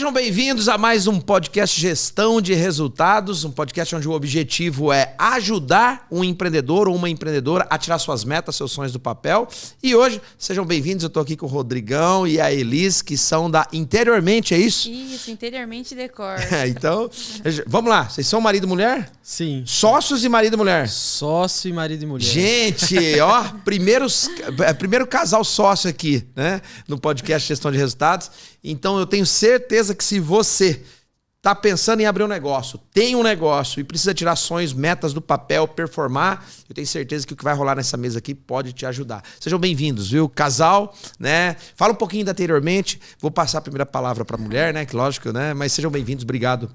Sejam bem-vindos a mais um podcast Gestão de Resultados, um podcast onde o objetivo é ajudar um empreendedor ou uma empreendedora a tirar suas metas, seus sonhos do papel. E hoje, sejam bem-vindos, eu estou aqui com o Rodrigão e a Elis, que são da Interiormente, é isso? Isso, Interiormente Decor. Então, vamos lá, vocês são marido e mulher? Sim. Sócios e marido e mulher? Sócio e marido e mulher. Gente, ó, primeiro casal sócio aqui, né, no podcast Gestão de Resultados. Então eu tenho certeza que se você está pensando em abrir um negócio, tem um negócio e precisa tirar sonhos, metas do papel, performar, eu tenho certeza que o que vai rolar nessa mesa aqui pode te ajudar. Sejam bem-vindos, viu? Casal, né? Fala um pouquinho anteriormente, vou passar a primeira palavra para a mulher, né? Que lógico, né? Mas sejam bem-vindos, obrigado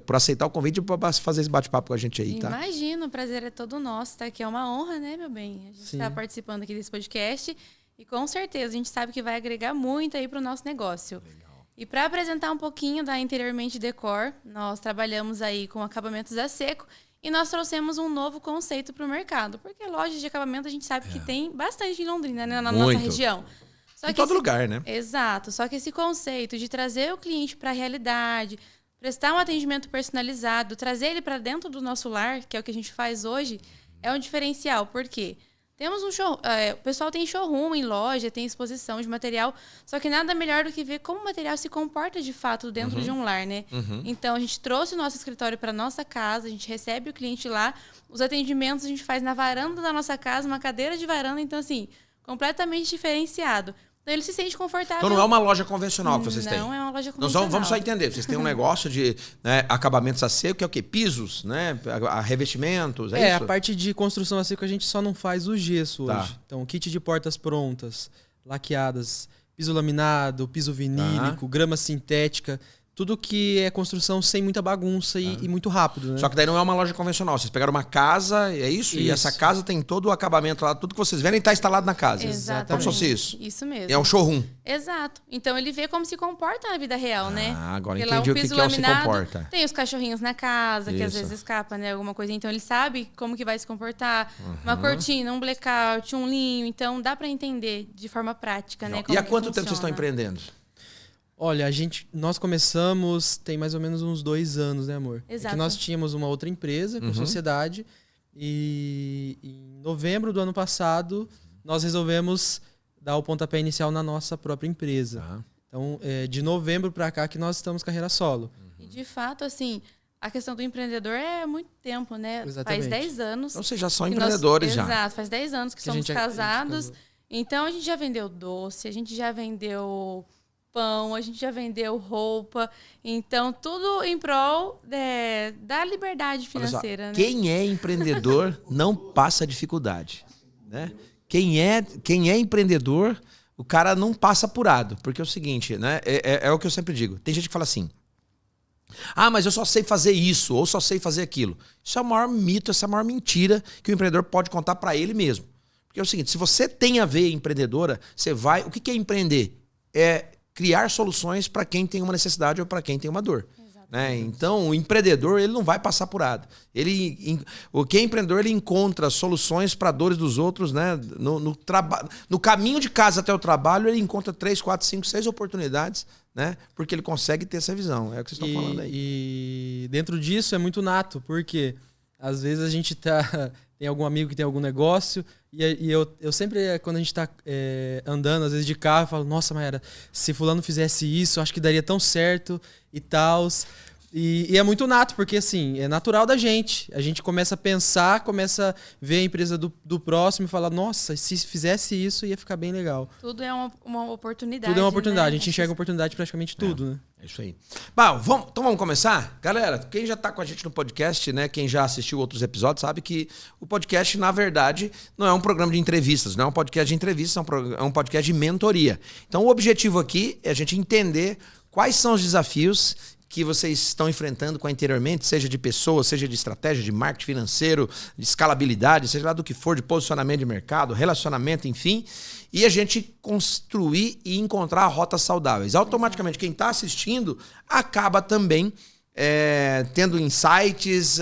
por aceitar o convite e por fazer esse bate-papo com a gente aí, tá? Imagina, o prazer é todo nosso, tá? Que é uma honra, né, meu bem? A gente está participando aqui desse podcast e com certeza a gente sabe que vai agregar muito aí para o nosso negócio. Legal. E para apresentar um pouquinho da Interiormente Decor, nós trabalhamos aí com acabamentos a seco e nós trouxemos um novo conceito para o mercado. Porque lojas de acabamento a gente sabe que tem bastante em Londrina, né, na nossa região. Em todo lugar, né? Exato. Só que esse conceito de trazer o cliente para a realidade, prestar um atendimento personalizado, trazer ele para dentro do nosso lar, que é o que a gente faz hoje, é um diferencial. Por quê? Temos um show, o pessoal tem showroom em loja, tem exposição de material, só que nada melhor do que ver como o material se comporta de fato dentro de um lar, né? Então, a gente trouxe o nosso escritório para nossa casa, a gente recebe o cliente lá, os atendimentos a gente faz na varanda da nossa casa, uma cadeira de varanda, então, assim, completamente diferenciado. Então, ele se sente confortável. Então não é uma loja convencional que vocês têm? Não é uma loja convencional. Nós vamos só entender. Vocês têm um negócio de acabamentos a seco, que é o quê? Pisos, né? Revestimentos, é isso? A parte de construção a seco a gente só não faz o gesso Tá. hoje. Então, kit de portas prontas, laqueadas, piso laminado, piso vinílico, grama sintética, tudo que é construção sem muita bagunça e muito rápido, né? Só que daí não é uma loja convencional. Vocês pegaram uma casa, é isso? E essa casa tem todo o acabamento lá, tudo que vocês verem está instalado na casa. Exatamente. Como se fosse isso? Isso mesmo. É um showroom. Exato. Então ele vê como se comporta na vida real, né? Agora Porque entendi lá, o que piso é o se laminado, comporta. tem os cachorrinhos na casa, que às Isso. vezes escapa, né? Alguma coisa. Então ele sabe como que vai se comportar. Uma cortina, um blackout, um linho. Então dá para entender de forma prática, né? E há que quanto tempo vocês funciona. estão empreendendo? Olha, nós começamos tem mais ou menos uns 2 anos, né, amor? Exato. É que nós tínhamos uma outra empresa com sociedade e em novembro do ano passado nós resolvemos dar o pontapé inicial na nossa própria empresa. Então, de novembro para cá que nós estamos carreira solo. E de fato, assim, a questão do empreendedor é muito tempo, né? Exatamente. Faz 10 anos. Então vocês já são que empreendedores já. Exato, faz 10 anos que somos casados. Então a gente já vendeu doce, a gente já vendeu pão, a gente já vendeu roupa. Então, tudo em prol da liberdade financeira. Olha só, né? quem é empreendedor não passa dificuldade, né? Quem é empreendedor, o cara não passa apurado. Porque é o seguinte, né? É o que eu sempre digo. Tem gente que fala assim, mas eu só sei fazer isso, ou só sei fazer aquilo. Isso é o maior mito, essa é a maior mentira que o empreendedor pode contar para ele mesmo. Porque é o seguinte, se você tem a veia empreendedora, você vai... O que é empreender? É criar soluções para quem tem uma necessidade ou para quem tem uma dor. Né? Então, o empreendedor ele não vai passar apurado. O que é empreendedor, ele encontra soluções para dores dos outros. Né? No caminho de casa até o trabalho, ele encontra 3, 4, 5, 6 oportunidades, né? Porque ele consegue ter essa visão. É o que vocês estão falando aí. E dentro disso é muito nato, porque às vezes a gente tem algum amigo que tem algum negócio e eu sempre, quando a gente tá andando, às vezes de carro, eu falo, nossa, Mayara, se fulano fizesse isso, eu acho que daria tão certo e tal. E é muito nato, porque assim, é natural da gente. A gente começa a pensar, começa a ver a empresa do próximo e fala, nossa, se fizesse isso, ia ficar bem legal. Tudo é uma oportunidade. Tudo é uma oportunidade. Né? A gente enxerga oportunidade em praticamente tudo, né? É isso aí. Bom, então vamos começar? Galera, quem já está com a gente no podcast, né? Quem já assistiu outros episódios, sabe que o podcast, na verdade, não é um programa de entrevistas, não é um podcast de entrevistas, é um podcast de mentoria. Então, o objetivo aqui é a gente entender quais são os desafios que vocês estão enfrentando com a Interiormente, seja de pessoas, seja de estratégia, de marketing financeiro, de escalabilidade, seja lá do que for, de posicionamento de mercado, relacionamento, enfim, e a gente construir e encontrar rotas saudáveis. Automaticamente, quem está assistindo acaba também tendo insights,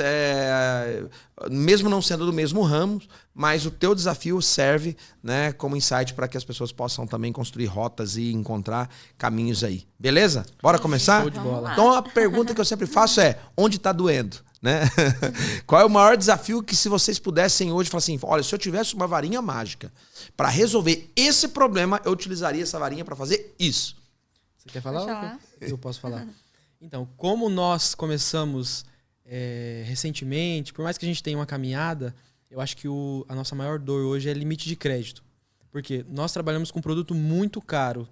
mesmo não sendo do mesmo ramo, mas o teu desafio serve, né, como insight para que as pessoas possam também construir rotas e encontrar caminhos aí. Beleza? Bora começar? Show de bola. Então a pergunta que eu sempre faço é, onde está doendo? Né? Qual é o maior desafio que se vocês pudessem hoje falar assim, olha, se eu tivesse uma varinha mágica para resolver esse problema, eu utilizaria essa varinha para fazer isso. Você quer falar? Pode falar. Eu posso falar. Então, como nós começamos recentemente, por mais que a gente tenha uma caminhada, eu acho que a nossa maior dor hoje é limite de crédito. Porque nós trabalhamos com um produto muito caro.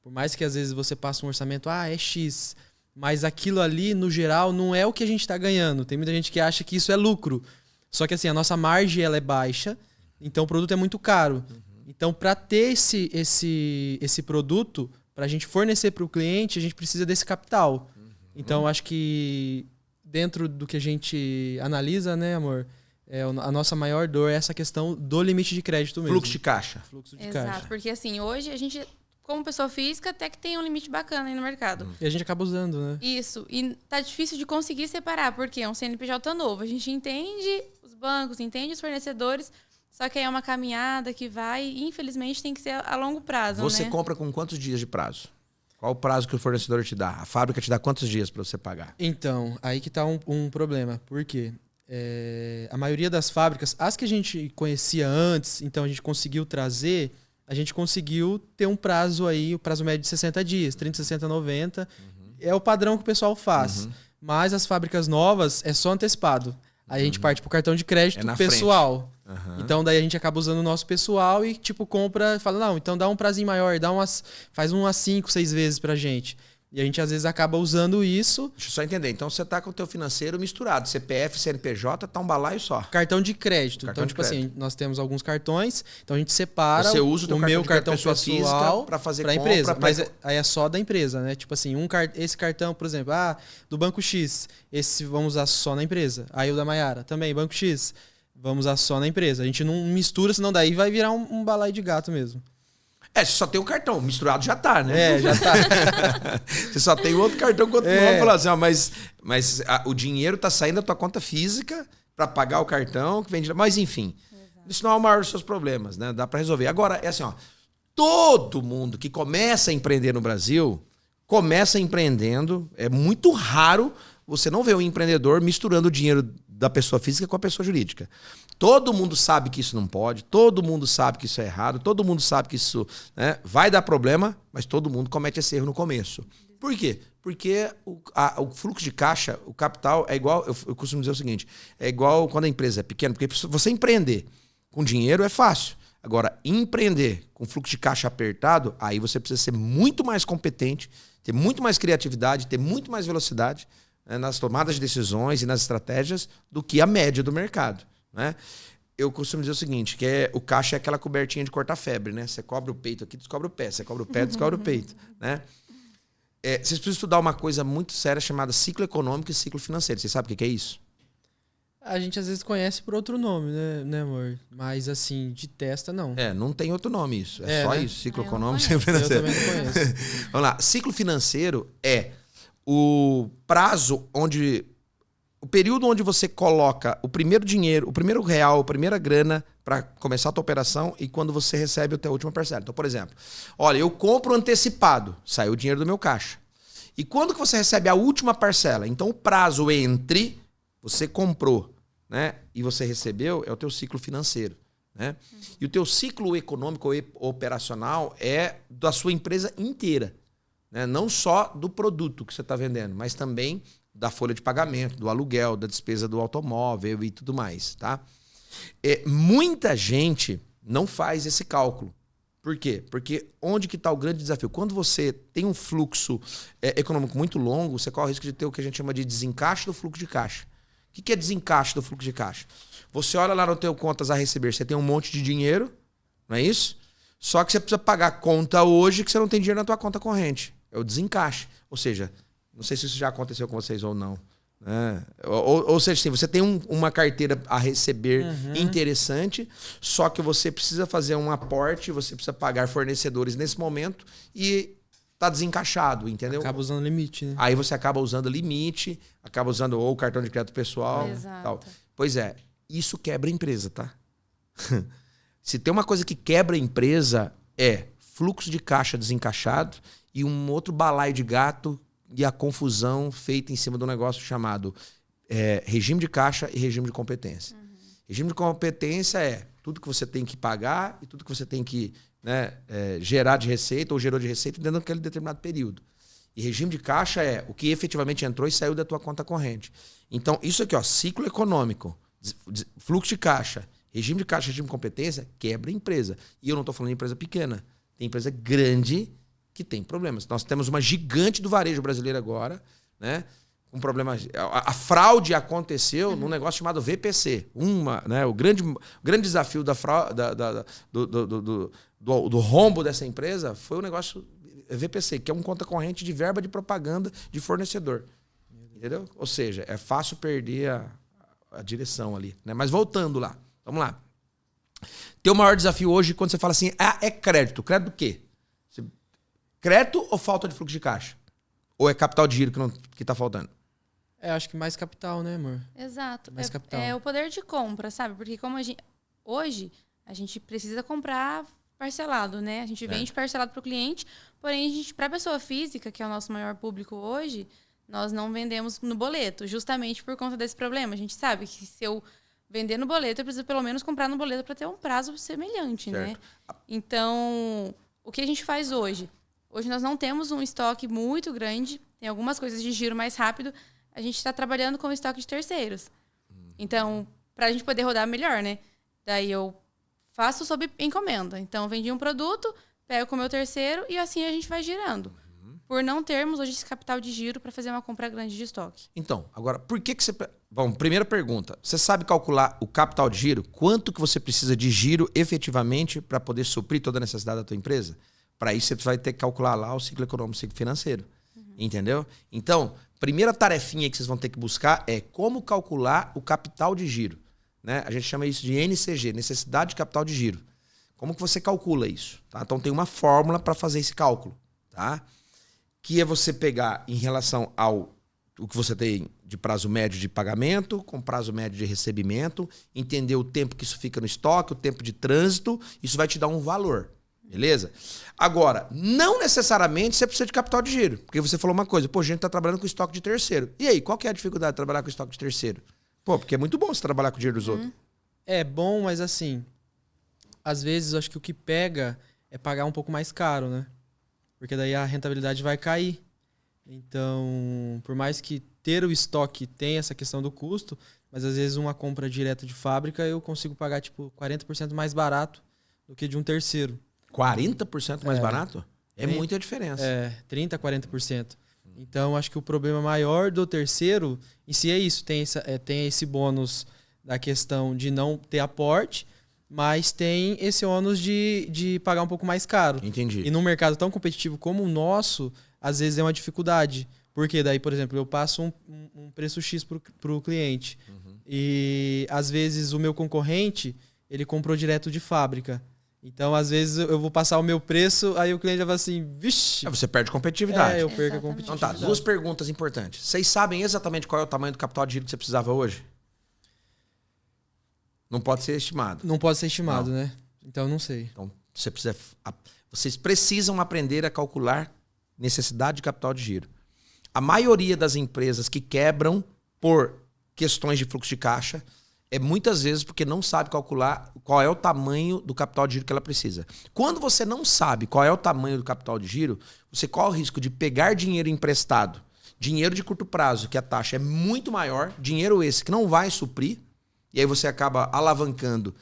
Por mais que às vezes você passe um orçamento, é X, mas aquilo ali, no geral, não é o que a gente está ganhando. Tem muita gente que acha que isso é lucro. Só que assim, a nossa margem ela é baixa, então o produto é muito caro. Então, para ter esse produto, para a gente fornecer para o cliente, a gente precisa desse capital. Então, eu acho que dentro do que a gente analisa, né, amor? A nossa maior dor é essa questão do limite de crédito mesmo. Fluxo de caixa. Fluxo de Exato, caixa. porque assim, hoje a gente, como pessoa física, até que tem um limite bacana aí no mercado. E a gente acaba usando, né? Isso, e tá difícil de conseguir separar, porque é um CNPJ novo. A gente entende os bancos, entende os fornecedores, só que aí é uma caminhada que vai, e infelizmente tem que ser a longo prazo, Você né? compra com quantos dias de prazo? Qual o prazo que o fornecedor te dá? A fábrica te dá quantos dias para você pagar? Então, aí que tá um problema. Por quê? A maioria das fábricas, as que a gente conhecia antes, então a gente conseguiu trazer, a gente conseguiu ter um prazo aí, o prazo médio de 60 dias, 30, 60, 90. É o padrão que o pessoal faz. Mas as fábricas novas é só antecipado. Aí a gente parte pro cartão de crédito na pessoal. Então daí a gente acaba usando o nosso pessoal e tipo compra, fala, não, então dá um prazinho maior, faz umas 5, 6 vezes pra gente. E a gente às vezes acaba usando isso. Deixa eu só entender. Então você tá com o teu financeiro misturado. CPF, CNPJ, tá um balaio só. Cartão de crédito. Cartão então, de tipo crédito. assim, nós temos alguns cartões, então a gente separa Você usa o teu meu cartão cartão de pessoa pessoal física pra fazer pra compra, empresa. pra- Mas aí é só da empresa, né? Tipo assim, esse cartão, por exemplo, do Banco X, esse vamos usar só na empresa. Aí o da Maiara, também, Banco X, vamos usar só na empresa. A gente não mistura, senão daí vai virar um balaio de gato mesmo. Você só tem um cartão. Misturado já tá, né? Já tá. Você só tem outro cartão com outro nome. Falar assim, mas o dinheiro tá saindo da tua conta física para pagar o cartão que vende. Mas enfim, isso não é o maior dos seus problemas, né? Dá para resolver. Agora, é assim, todo mundo que começa a empreender no Brasil, começa empreendendo. É muito raro você não ver um empreendedor misturando o dinheiro da pessoa física com a pessoa jurídica. Todo mundo sabe que isso não pode, todo mundo sabe que isso é errado, todo mundo sabe que isso, né, vai dar problema, mas todo mundo comete esse erro no começo. Por quê? Porque o fluxo de caixa, o capital, é igual, eu costumo dizer o seguinte, é igual quando a empresa é pequena, porque você empreender com dinheiro é fácil. Agora, empreender com fluxo de caixa apertado, aí você precisa ser muito mais competente, ter muito mais criatividade, ter muito mais velocidade, né, nas tomadas de decisões e nas estratégias do que a média do mercado. Né? Eu costumo dizer o seguinte, que o caixa é aquela cobertinha de cortar febre, né? Você cobre o peito aqui, descobre o pé. Você cobre o pé, descobre o peito. Né? Vocês precisam estudar uma coisa muito séria chamada ciclo econômico e ciclo financeiro. Vocês sabem o que é isso? A gente às vezes conhece por outro nome, né, amor? Mas assim, de testa, não. Não tem outro nome isso. É só né? isso, ciclo Eu econômico e não ciclo Eu financeiro. também não conheço. Vamos lá. Ciclo financeiro é o prazo onde... O período onde você coloca o primeiro dinheiro, o primeiro real, a primeira grana para começar a tua operação e quando você recebe a tua última parcela. Então, por exemplo, olha, eu compro antecipado, saiu o dinheiro do meu caixa. E quando que você recebe a última parcela? Então, o prazo entre você comprou, né, e você recebeu é o teu ciclo financeiro. Né? E o teu ciclo econômico ou operacional é da sua empresa inteira. Né? Não só do produto que você está vendendo, mas também da folha de pagamento, do aluguel, da despesa do automóvel e tudo mais, tá? Muita gente não faz esse cálculo. Por quê? Porque onde que está o grande desafio? Quando você tem um fluxo econômico muito longo, você corre o risco de ter o que a gente chama de desencaixe do fluxo de caixa. O que é desencaixe do fluxo de caixa? Você olha lá no teu contas a receber, você tem um monte de dinheiro, não é isso? Só que você precisa pagar conta hoje que você não tem dinheiro na tua conta corrente. É o desencaixe. Ou seja, não sei se isso já aconteceu com vocês ou não. Né? Ou seja, assim, você tem uma carteira a receber interessante, só que você precisa fazer um aporte, você precisa pagar fornecedores nesse momento e tá desencaixado, entendeu? Acaba usando limite, né? Aí você acaba usando limite, acaba usando ou o cartão de crédito pessoal. Exato. Tal. Pois é, isso quebra a empresa, tá? Se tem uma coisa que quebra a empresa é fluxo de caixa desencaixado e um outro balaio de gato e a confusão feita em cima do negócio chamado regime de caixa e regime de competência. Regime de competência é tudo que você tem que pagar e tudo que você tem que gerar de receita ou gerou de receita dentro daquele determinado período. E regime de caixa é o que efetivamente entrou e saiu da tua conta corrente. Então, isso aqui, ó, ciclo econômico, fluxo de caixa, regime de caixa, regime de competência, quebra a empresa. E eu não estou falando de empresa pequena. Tem empresa grande que tem problemas. Nós temos uma gigante do varejo brasileiro agora, né? Um problema. A fraude aconteceu num negócio chamado VPC. O grande desafio do rombo dessa empresa foi o negócio VPC, que é um conta corrente de verba de propaganda de fornecedor. Entendeu? Ou seja, é fácil perder a direção ali. Né? Mas voltando lá, vamos lá. Teu maior desafio hoje, quando você fala assim, é crédito. Crédito do quê? Crédito ou falta de fluxo de caixa? Ou é capital de giro que tá faltando? Acho que mais capital, né, amor? Exato. Mais capital. É o poder de compra, sabe? Porque como hoje a gente precisa comprar parcelado, né? A gente vende parcelado para o cliente, porém, para a pessoa física, que é o nosso maior público hoje, nós não vendemos no boleto, justamente por conta desse problema. A gente sabe que se eu vender no boleto, eu preciso pelo menos comprar no boleto para ter um prazo semelhante, certo, né? Então, o que a gente faz hoje? Hoje nós não temos um estoque muito grande, tem algumas coisas de giro mais rápido, a gente está trabalhando com estoque de terceiros. Então, para a gente poder rodar melhor, né? Daí eu faço sob encomenda. Então, vendi um produto, pego com o meu terceiro e assim a gente vai girando. Por não termos hoje esse capital de giro para fazer uma compra grande de estoque. Então, agora, por que você... Bom, primeira pergunta. Você sabe calcular o capital de giro? Quanto que você precisa de giro efetivamente para poder suprir toda a necessidade da tua empresa? Para isso, você vai ter que calcular lá o ciclo econômico e ciclo financeiro. Entendeu? Então, primeira tarefinha que vocês vão ter que buscar é como calcular o capital de giro. Né? A gente chama isso de NCG, necessidade de capital de giro. Como que você calcula isso? Tá? Então, tem uma fórmula para fazer esse cálculo. Tá? Que é você pegar em relação ao o que você tem de prazo médio de pagamento, com prazo médio de recebimento, entender o tempo que isso fica no estoque, o tempo de trânsito, isso vai te dar um valor. Beleza? Agora, não necessariamente você precisa de capital de giro. Porque você falou uma coisa, a gente está trabalhando com estoque de terceiro. E aí, qual que é a dificuldade de trabalhar com estoque de terceiro? Porque é muito bom você trabalhar com o dinheiro dos outros. É bom, mas assim, às vezes eu acho que o que pega é pagar um pouco mais caro, né? Porque daí a rentabilidade vai cair. Então, por mais que ter o estoque tenha essa questão do custo, mas às vezes uma compra direta de fábrica eu consigo pagar tipo 40% mais barato do que de um terceiro. 40% mais barato? É muita diferença. 30%, 40%. Então, acho que o problema maior do terceiro em si é isso. Tem esse bônus da questão de não ter aporte, mas tem esse ônus de pagar um pouco mais caro. Entendi. E num mercado tão competitivo como o nosso, às vezes é uma dificuldade. Porque daí, por exemplo, eu passo um preço X para o cliente. E às vezes o meu concorrente, ele comprou direto de fábrica. Então, às vezes, eu vou passar o meu preço, aí o cliente vai falar assim, vixe. Você perde competitividade. Eu perco a competitividade. Então tá, duas perguntas importantes. Vocês sabem exatamente qual é o tamanho do capital de giro que você precisava hoje? Não pode ser estimado. Não pode ser estimado, né? Então, não sei. Então, vocês precisam aprender a calcular necessidade de capital de giro. A maioria das empresas que quebram por questões de fluxo de caixa é muitas vezes porque não sabe calcular qual é o tamanho do capital de giro que ela precisa. Quando você não sabe qual é o tamanho do capital de giro, você corre o risco de pegar dinheiro emprestado, dinheiro de curto prazo, que a taxa é muito maior, dinheiro esse que não vai suprir, e aí você acaba alavancando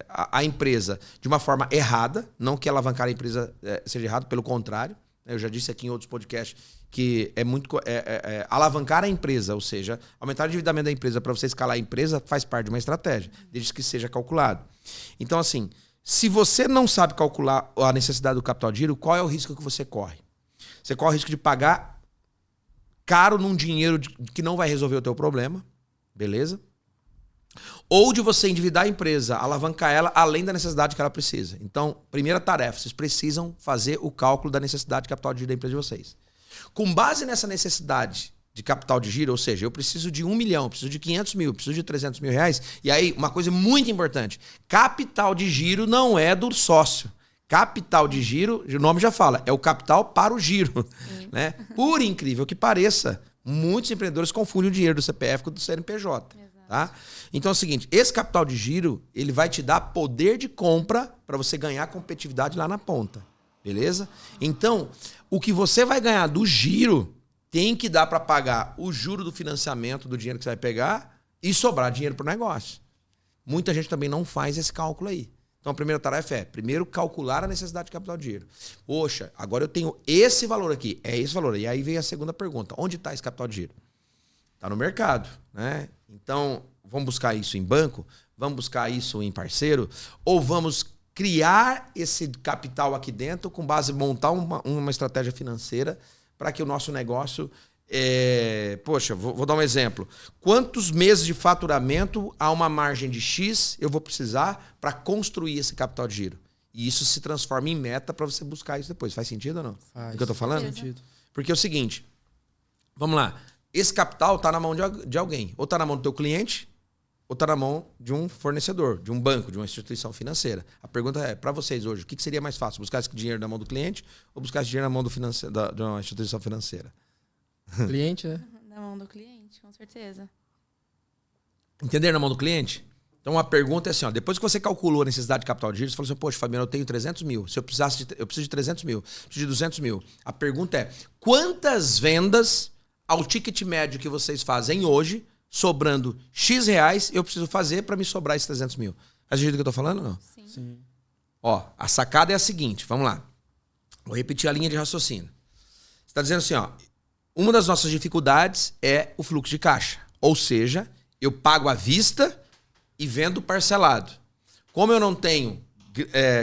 a empresa de uma forma errada, não que alavancar a empresa seja errado, pelo contrário. Eu já disse aqui em outros podcasts que é muito alavancar a empresa, ou seja, aumentar o endividamento da empresa para você escalar a empresa faz parte de uma estratégia, desde que seja calculado. Então, assim, se você não sabe calcular a necessidade do capital de giro, qual é o risco que você corre? Você corre o risco de pagar caro num dinheiro que não vai resolver o teu problema, beleza? ou de você endividar a empresa, alavancar ela além da necessidade que ela precisa. Então, primeira tarefa, vocês precisam fazer o cálculo da necessidade de capital de giro da empresa de vocês. Com base nessa necessidade de capital de giro, ou seja, eu preciso de 1 milhão, preciso de 500 mil, preciso de 300 mil reais, e aí uma coisa muito importante, capital de giro não é do sócio. Capital de giro, o nome já fala, é o capital para o giro. Né? Por incrível que pareça, muitos empreendedores confundem o dinheiro do CPF com o do CNPJ. Tá? Então é o seguinte, esse capital de giro, ele vai te dar poder de compra para você ganhar competitividade lá na ponta. Beleza? Então, o que você vai ganhar do giro tem que dar para pagar o juro do financiamento do dinheiro que você vai pegar e sobrar dinheiro para o negócio. Muita gente também não faz esse cálculo aí. Então a primeira tarefa é, primeiro, calcular a necessidade de capital de giro. Poxa, agora eu tenho esse valor aqui, é esse valor. E aí vem a segunda pergunta, onde está esse capital de giro? Está no mercado, né? Então, vamos buscar isso em banco? Vamos buscar isso em parceiro? Ou vamos criar esse capital aqui dentro com base em montar uma estratégia financeira para que o nosso negócio... Poxa, vou dar um exemplo. Quantos meses de faturamento a uma margem de X eu vou precisar para construir esse capital de giro? E isso se transforma em meta para você buscar isso depois. Faz sentido ou não? Faz. O que eu tô falando? Faz sentido. Porque é o seguinte, vamos lá. Esse capital está na mão de alguém. Ou está na mão do teu cliente, ou está na mão de um fornecedor, de um banco, de uma instituição financeira. A pergunta é, para vocês hoje, o que seria mais fácil? Buscar esse dinheiro na mão do cliente ou buscar esse dinheiro na mão de uma instituição financeira? Cliente, né? Na mão do cliente, com certeza. Entenderam na mão do cliente? Então a pergunta é assim, ó, depois que você calculou a necessidade de capital de giro, você falou assim, poxa, Fabiano, eu tenho 300 mil. Se eu preciso de 300 mil, preciso de 200 mil. A pergunta é, quantas vendas ao ticket médio que vocês fazem hoje, sobrando X reais, eu preciso fazer para me sobrar esses 300 mil? Faz sentido do que eu tô falando ou não? Sim. Sim. Ó, a sacada é a seguinte, vamos lá. Vou repetir a linha de raciocínio. Você está dizendo assim, ó, uma das nossas dificuldades é o fluxo de caixa. Ou seja, eu pago à vista e vendo parcelado. Como eu não tenho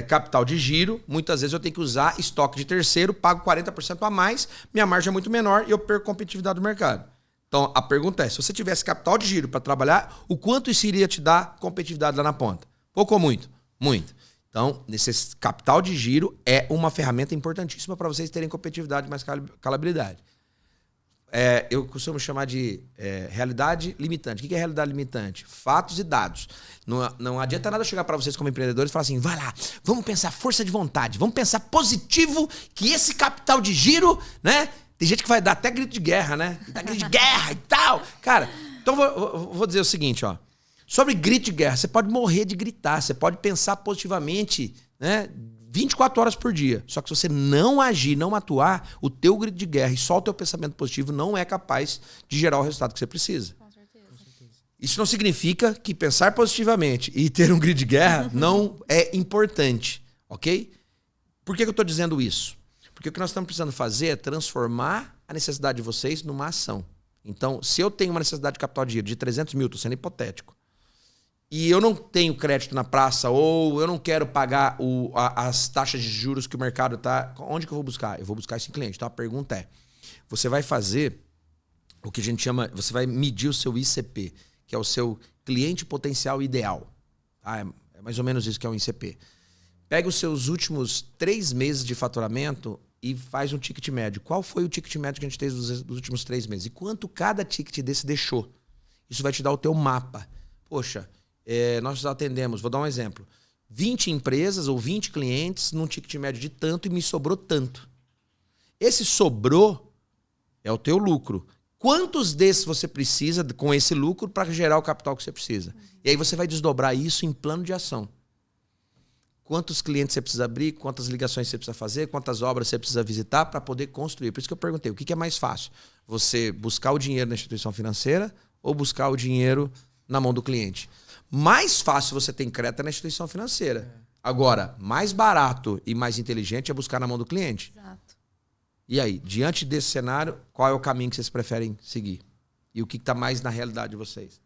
capital de giro, muitas vezes eu tenho que usar estoque de terceiro, pago 40% a mais, minha margem é muito menor e eu perco competitividade do mercado. Então, a pergunta é, se você tivesse capital de giro para trabalhar, o quanto isso iria te dar competitividade lá na ponta? Pouco ou muito? Muito. Então, esse capital de giro é uma ferramenta importantíssima para vocês terem competitividade e mais calabilidade. Eu costumo chamar de realidade limitante. O que é realidade limitante? Fatos e dados. Não adianta nada chegar para vocês como empreendedores e falar assim, vai lá, vamos pensar força de vontade, vamos pensar positivo que esse capital de giro, né? Tem gente que vai dar até grito de guerra, né? Dá grito de guerra e tal. Cara, então vou dizer o seguinte, ó. Sobre grito de guerra, você pode morrer de gritar, você pode pensar positivamente, né? 24 horas por dia. Só que se você não agir, não atuar, o teu grito de guerra e só o teu pensamento positivo não é capaz de gerar o resultado que você precisa. Com certeza. Isso não significa que pensar positivamente e ter um grito de guerra não é importante, ok? Por que eu estou dizendo isso? Porque o que nós estamos precisando fazer é transformar a necessidade de vocês numa ação. Então, se eu tenho uma necessidade de capital de giro de 300 mil, estou sendo hipotético, e eu não tenho crédito na praça, ou eu não quero pagar as taxas de juros que o mercado está... Onde que eu vou buscar? Eu vou buscar esse cliente. Então a pergunta é, você vai fazer o que a gente chama... Você vai medir o seu ICP, que é o seu cliente potencial ideal. Tá? É mais ou menos isso que é um ICP. Pega os seus últimos 3 meses de faturamento e faz um ticket médio. Qual foi o ticket médio que a gente teve dos últimos 3 meses? E quanto cada ticket desse deixou? Isso vai te dar o teu mapa. Poxa... nós atendemos, vou dar um exemplo, 20 empresas ou 20 clientes num ticket médio de tanto e me sobrou tanto. Esse sobrou é o teu lucro. Quantos desses você precisa com esse lucro para gerar o capital que você precisa? E aí você vai desdobrar isso em plano de ação. Quantos clientes você precisa abrir, quantas ligações você precisa fazer, quantas obras você precisa visitar para poder construir. Por isso que eu perguntei, o que é mais fácil? Você buscar o dinheiro na instituição financeira ou buscar o dinheiro na mão do cliente? Mais fácil você ter crédito na instituição financeira. Agora, mais barato e mais inteligente é buscar na mão do cliente. Exato. E aí, diante desse cenário, qual é o caminho que vocês preferem seguir? E o que está mais na realidade de vocês?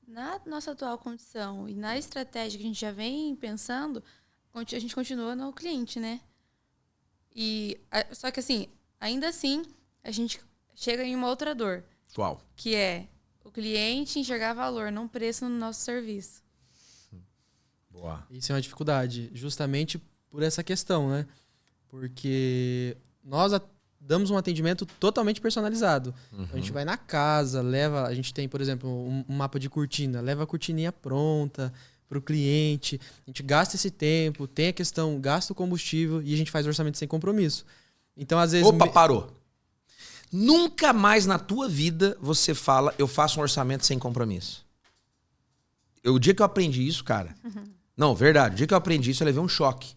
Na nossa atual condição e na estratégia que a gente já vem pensando, a gente continua no cliente, né? Só que assim, ainda assim, a gente chega em uma outra dor. Qual? Que é O cliente enxergar valor, não preço no nosso serviço. Boa. Isso é uma dificuldade, justamente por essa questão, né? Porque nós damos um atendimento totalmente personalizado. Então, a gente vai na casa, a gente tem, por exemplo, um mapa de cortina, leva a cortininha pronta para o cliente, a gente gasta esse tempo, tem a questão, gasta o combustível e a gente faz orçamento sem compromisso. Então, às vezes... Opa, parou. Nunca mais na tua vida você fala, eu faço um orçamento sem compromisso. O dia que eu aprendi isso, cara... Não, verdade. O dia que eu aprendi isso, eu levei um choque.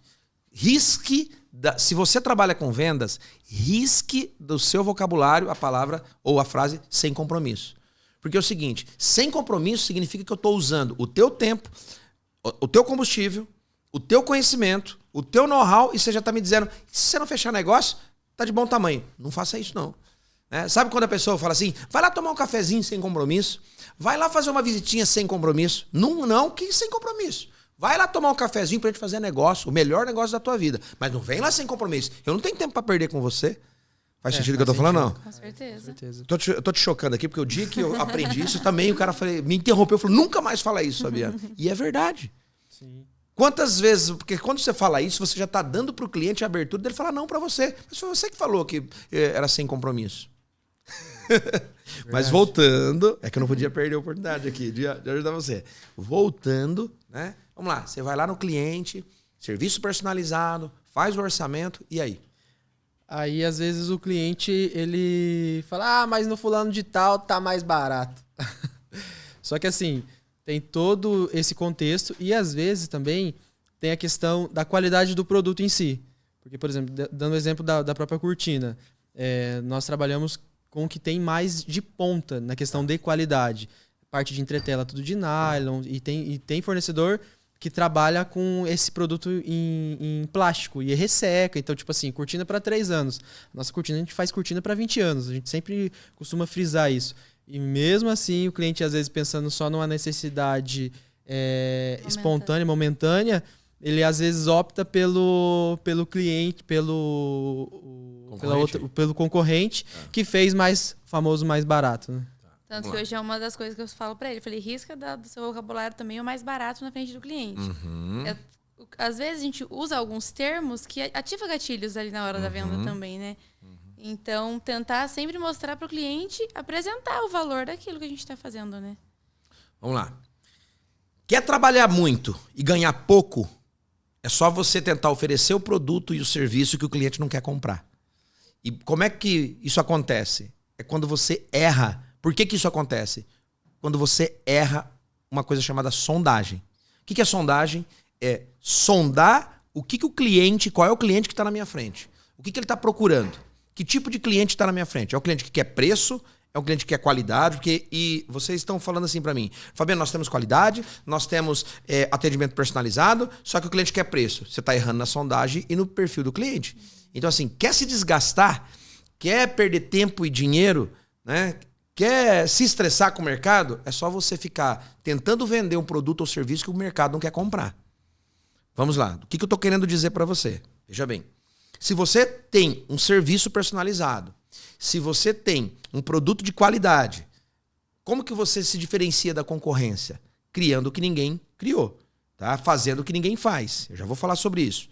Se você trabalha com vendas, risque do seu vocabulário a palavra ou a frase sem compromisso. Porque é o seguinte, sem compromisso significa que eu estou usando o teu tempo, o teu combustível, o teu conhecimento, o teu know-how e você já está me dizendo, se você não fechar negócio, tá de bom tamanho. Não faça isso não. Sabe quando a pessoa fala assim, vai lá tomar um cafezinho sem compromisso, vai lá fazer uma visitinha sem compromisso. Não, que sem compromisso. Vai lá tomar um cafezinho pra gente fazer negócio, o melhor negócio da tua vida. Mas não vem lá sem compromisso. Eu não tenho tempo pra perder com você. Faz sentido o que eu tô falando, não? Com certeza. Eu tô te chocando aqui, porque o dia que eu aprendi isso também, o cara me interrompeu e falou, nunca mais fala isso, sabia? E é verdade. Sim. Quantas vezes, porque quando você fala isso, você já tá dando pro cliente a abertura dele falar não pra você. Mas foi você que falou que era sem compromisso. Mas voltando, é que eu não podia perder a oportunidade aqui de ajudar você. Voltando, né? Vamos lá, você vai lá no cliente, serviço personalizado, faz o orçamento, e aí? Aí, às vezes, o cliente, ele fala, mas no fulano de tal tá mais barato. Só que, assim, tem todo esse contexto e, às vezes, também tem a questão da qualidade do produto em si. Porque, por exemplo, dando o exemplo da própria cortina, nós trabalhamos com o que tem mais de ponta na questão de qualidade. Parte de entretela, tudo de nylon, e tem fornecedor que trabalha com esse produto em plástico e resseca. Então, tipo assim, cortina para 3 anos. Nossa cortina, a gente faz cortina para 20 anos. A gente sempre costuma frisar isso. E mesmo assim, o cliente, às vezes, pensando só numa necessidade espontânea, momentânea, ele às vezes opta pelo cliente, pelo concorrente que fez mais famoso, mais barato, né? Tanto que hoje é uma das coisas que eu falo pra ele. Eu falei, risca do seu vocabulário também o mais barato na frente do cliente. Às vezes a gente usa alguns termos que ativa gatilhos ali na hora da venda também, né? Então, tentar sempre mostrar pro cliente, apresentar o valor daquilo que a gente tá fazendo, né? Vamos lá. Quer trabalhar muito e ganhar pouco? É só você tentar oferecer o produto e o serviço que o cliente não quer comprar. E como é que isso acontece? É quando você erra. Por que isso acontece? Quando você erra uma coisa chamada sondagem. O que é sondagem? É sondar o que o cliente, qual é o cliente que está na minha frente. O que ele está procurando. Que tipo de cliente está na minha frente? É o cliente que quer preço? É um cliente que quer qualidade? E vocês estão falando assim para mim, Fabiano, nós temos qualidade, nós temos atendimento personalizado, só que o cliente quer preço. Você está errando na sondagem e no perfil do cliente. Então assim, quer se desgastar, quer perder tempo e dinheiro, né? Quer se estressar com o mercado? É só você ficar tentando vender um produto ou serviço que o mercado não quer comprar. Vamos lá. O que eu estou querendo dizer para você? Veja bem. Se você tem um serviço personalizado, se você tem um produto de qualidade, como que você se diferencia da concorrência? Criando o que ninguém criou, tá? Fazendo o que ninguém faz. Eu já vou falar sobre isso.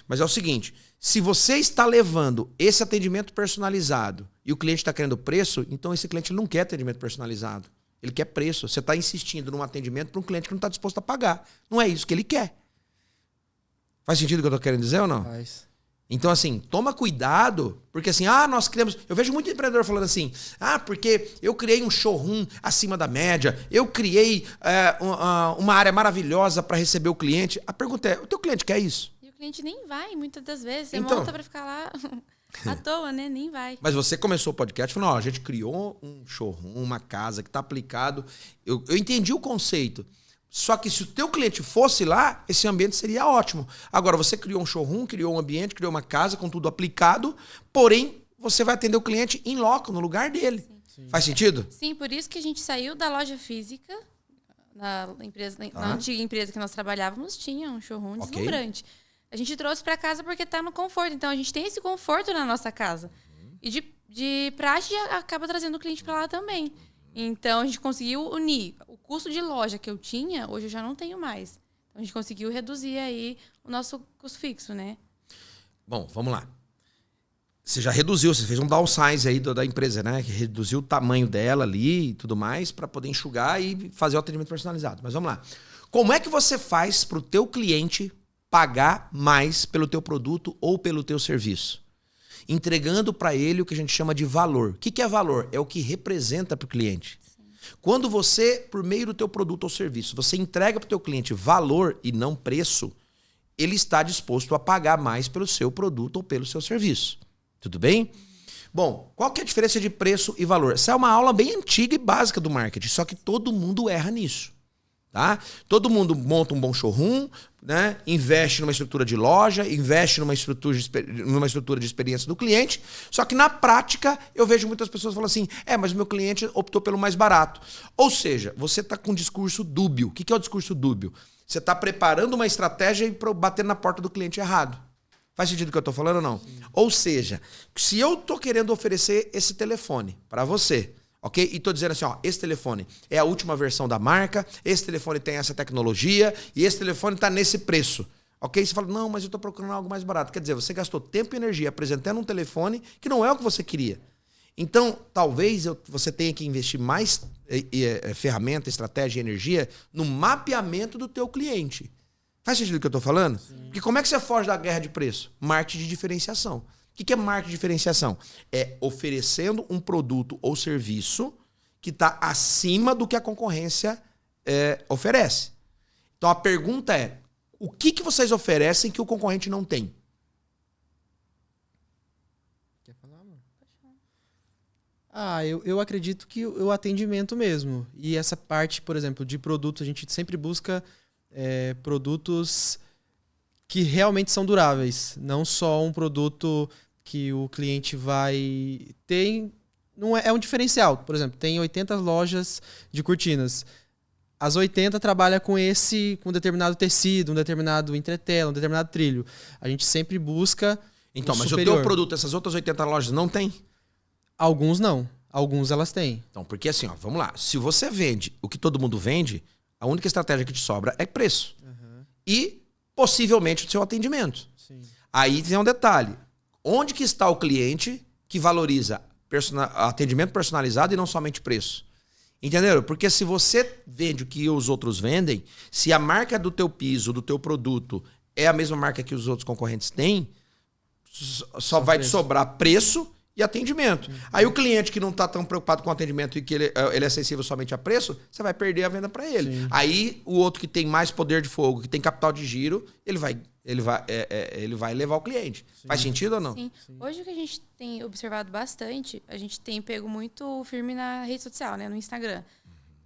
Mas é o seguinte, se você está levando esse atendimento personalizado e o cliente está querendo preço, então esse cliente não quer atendimento personalizado. Ele quer preço. Você está insistindo num atendimento para um cliente que não está disposto a pagar. Não é isso que ele quer. Faz sentido o que eu estou querendo dizer ou não? Faz. Então, assim, toma cuidado, porque assim, nós criamos... Eu vejo muito empreendedor falando assim, porque eu criei um showroom acima da média, eu criei uma área maravilhosa para receber o cliente. A pergunta é, o teu cliente quer isso? E o cliente nem vai, muitas das vezes. Você Então, monta para ficar lá à toa, né? Nem vai. Mas você começou o podcast falando, a gente criou um showroom, uma casa que está aplicado. Eu entendi o conceito. Só que se o teu cliente fosse lá, esse ambiente seria ótimo. Agora, você criou um showroom, criou um ambiente, criou uma casa com tudo aplicado, porém, você vai atender o cliente em loco, no lugar dele. Sim. Faz sentido? Sim, por isso que a gente saiu da loja física, na antiga empresa que nós trabalhávamos, tinha um showroom deslumbrante. A gente trouxe para casa porque está no conforto. Então, a gente tem esse conforto na nossa casa. E de praxe, acaba trazendo o cliente para lá também. Então, a gente conseguiu unir o custo de loja que eu tinha, hoje eu já não tenho mais. Então, a gente conseguiu reduzir aí o nosso custo fixo, né? Bom, vamos lá. Você já reduziu, você fez um downsize aí da empresa, né? Que reduziu o tamanho dela ali e tudo mais para poder enxugar e fazer o atendimento personalizado. Mas vamos lá. Como é que você faz para o teu cliente pagar mais pelo teu produto ou pelo teu serviço? Entregando para ele o que a gente chama de valor. O que é valor? É o que representa para o cliente. Sim. Quando você, por meio do teu produto ou serviço, você entrega para o teu cliente valor e não preço, ele está disposto a pagar mais pelo seu produto ou pelo seu serviço. Tudo bem? Bom, qual que é a diferença de preço e valor? Essa é uma aula bem antiga e básica do marketing, só que todo mundo erra nisso. Tá? Todo mundo monta um bom showroom, né? Investe numa estrutura de loja, investe numa estrutura de experiência do cliente, só que na prática eu vejo muitas pessoas falando assim, mas o meu cliente optou pelo mais barato. Ou seja, você está com um discurso dúbio. O que é o discurso dúbio? Você está preparando uma estratégia e bater na porta do cliente errado. Faz sentido o que eu estou falando ou não? Sim. Ou seja, se eu estou querendo oferecer esse telefone para você, ok? E estou dizendo assim, esse telefone é a última versão da marca, esse telefone tem essa tecnologia e esse telefone está nesse preço. Ok? Você fala, não, mas eu estou procurando algo mais barato. Quer dizer, você gastou tempo e energia apresentando um telefone que não é o que você queria. Então, talvez você tenha que investir mais ferramenta, estratégia e energia no mapeamento do teu cliente. Faz sentido o que eu estou falando? Sim. Porque como é que você foge da guerra de preço? Marketing de diferenciação. O que é marketing de diferenciação? É oferecendo um produto ou serviço que está acima do que a concorrência oferece. Então a pergunta é, o que vocês oferecem que o concorrente não tem? Quer falar, amor? Eu acredito que o atendimento mesmo. E essa parte, por exemplo, de produto, a gente sempre busca produtos que realmente são duráveis. Não só um produto que o cliente vai ter... Não é um diferencial. Por exemplo, tem 80 lojas de cortinas. As 80 trabalham com um determinado tecido, um determinado entretela, um determinado trilho. A gente sempre busca mas superior. O teu produto, essas outras 80 lojas não tem? Alguns não. Alguns elas têm. Então, porque assim, vamos lá. Se você vende o que todo mundo vende, a única estratégia que te sobra é preço. Uhum. E, possivelmente, o seu atendimento. Sim. Aí tem um detalhe. Onde que está o cliente que valoriza atendimento personalizado e não somente preço? Entenderam? Porque se você vende o que os outros vendem, se a marca do teu piso, do teu produto, é a mesma marca que os outros concorrentes têm, só vai te sobrar preço e atendimento. Uhum. Aí o cliente que não está tão preocupado com o atendimento e que ele é sensível somente a preço, você vai perder a venda para ele. Sim. Aí o outro que tem mais poder de fogo, que tem capital de giro, ele vai levar o cliente. Sim. Faz sentido ou não? Sim. Hoje o que a gente tem observado bastante, a gente tem pego muito firme na rede social, né, no Instagram.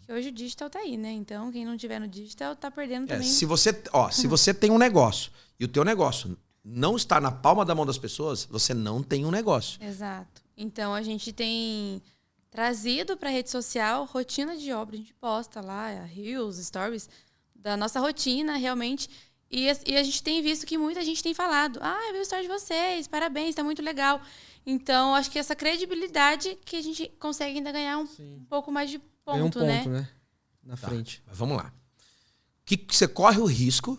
Que hoje o digital tá aí, né? Então quem não tiver no digital tá perdendo também. Se você tem um negócio e o teu negócio não está na palma da mão das pessoas, você não tem um negócio. Exato. Então a gente tem trazido para a rede social rotina de obra. A gente posta lá, reels, stories da nossa rotina realmente. E a gente tem visto que muita gente tem falado, eu vi o story de vocês, parabéns, está muito legal. Então, acho que essa credibilidade que a gente consegue ainda ganhar um pouco mais de ponto, né? Na frente. Mas vamos lá. Que você corre o risco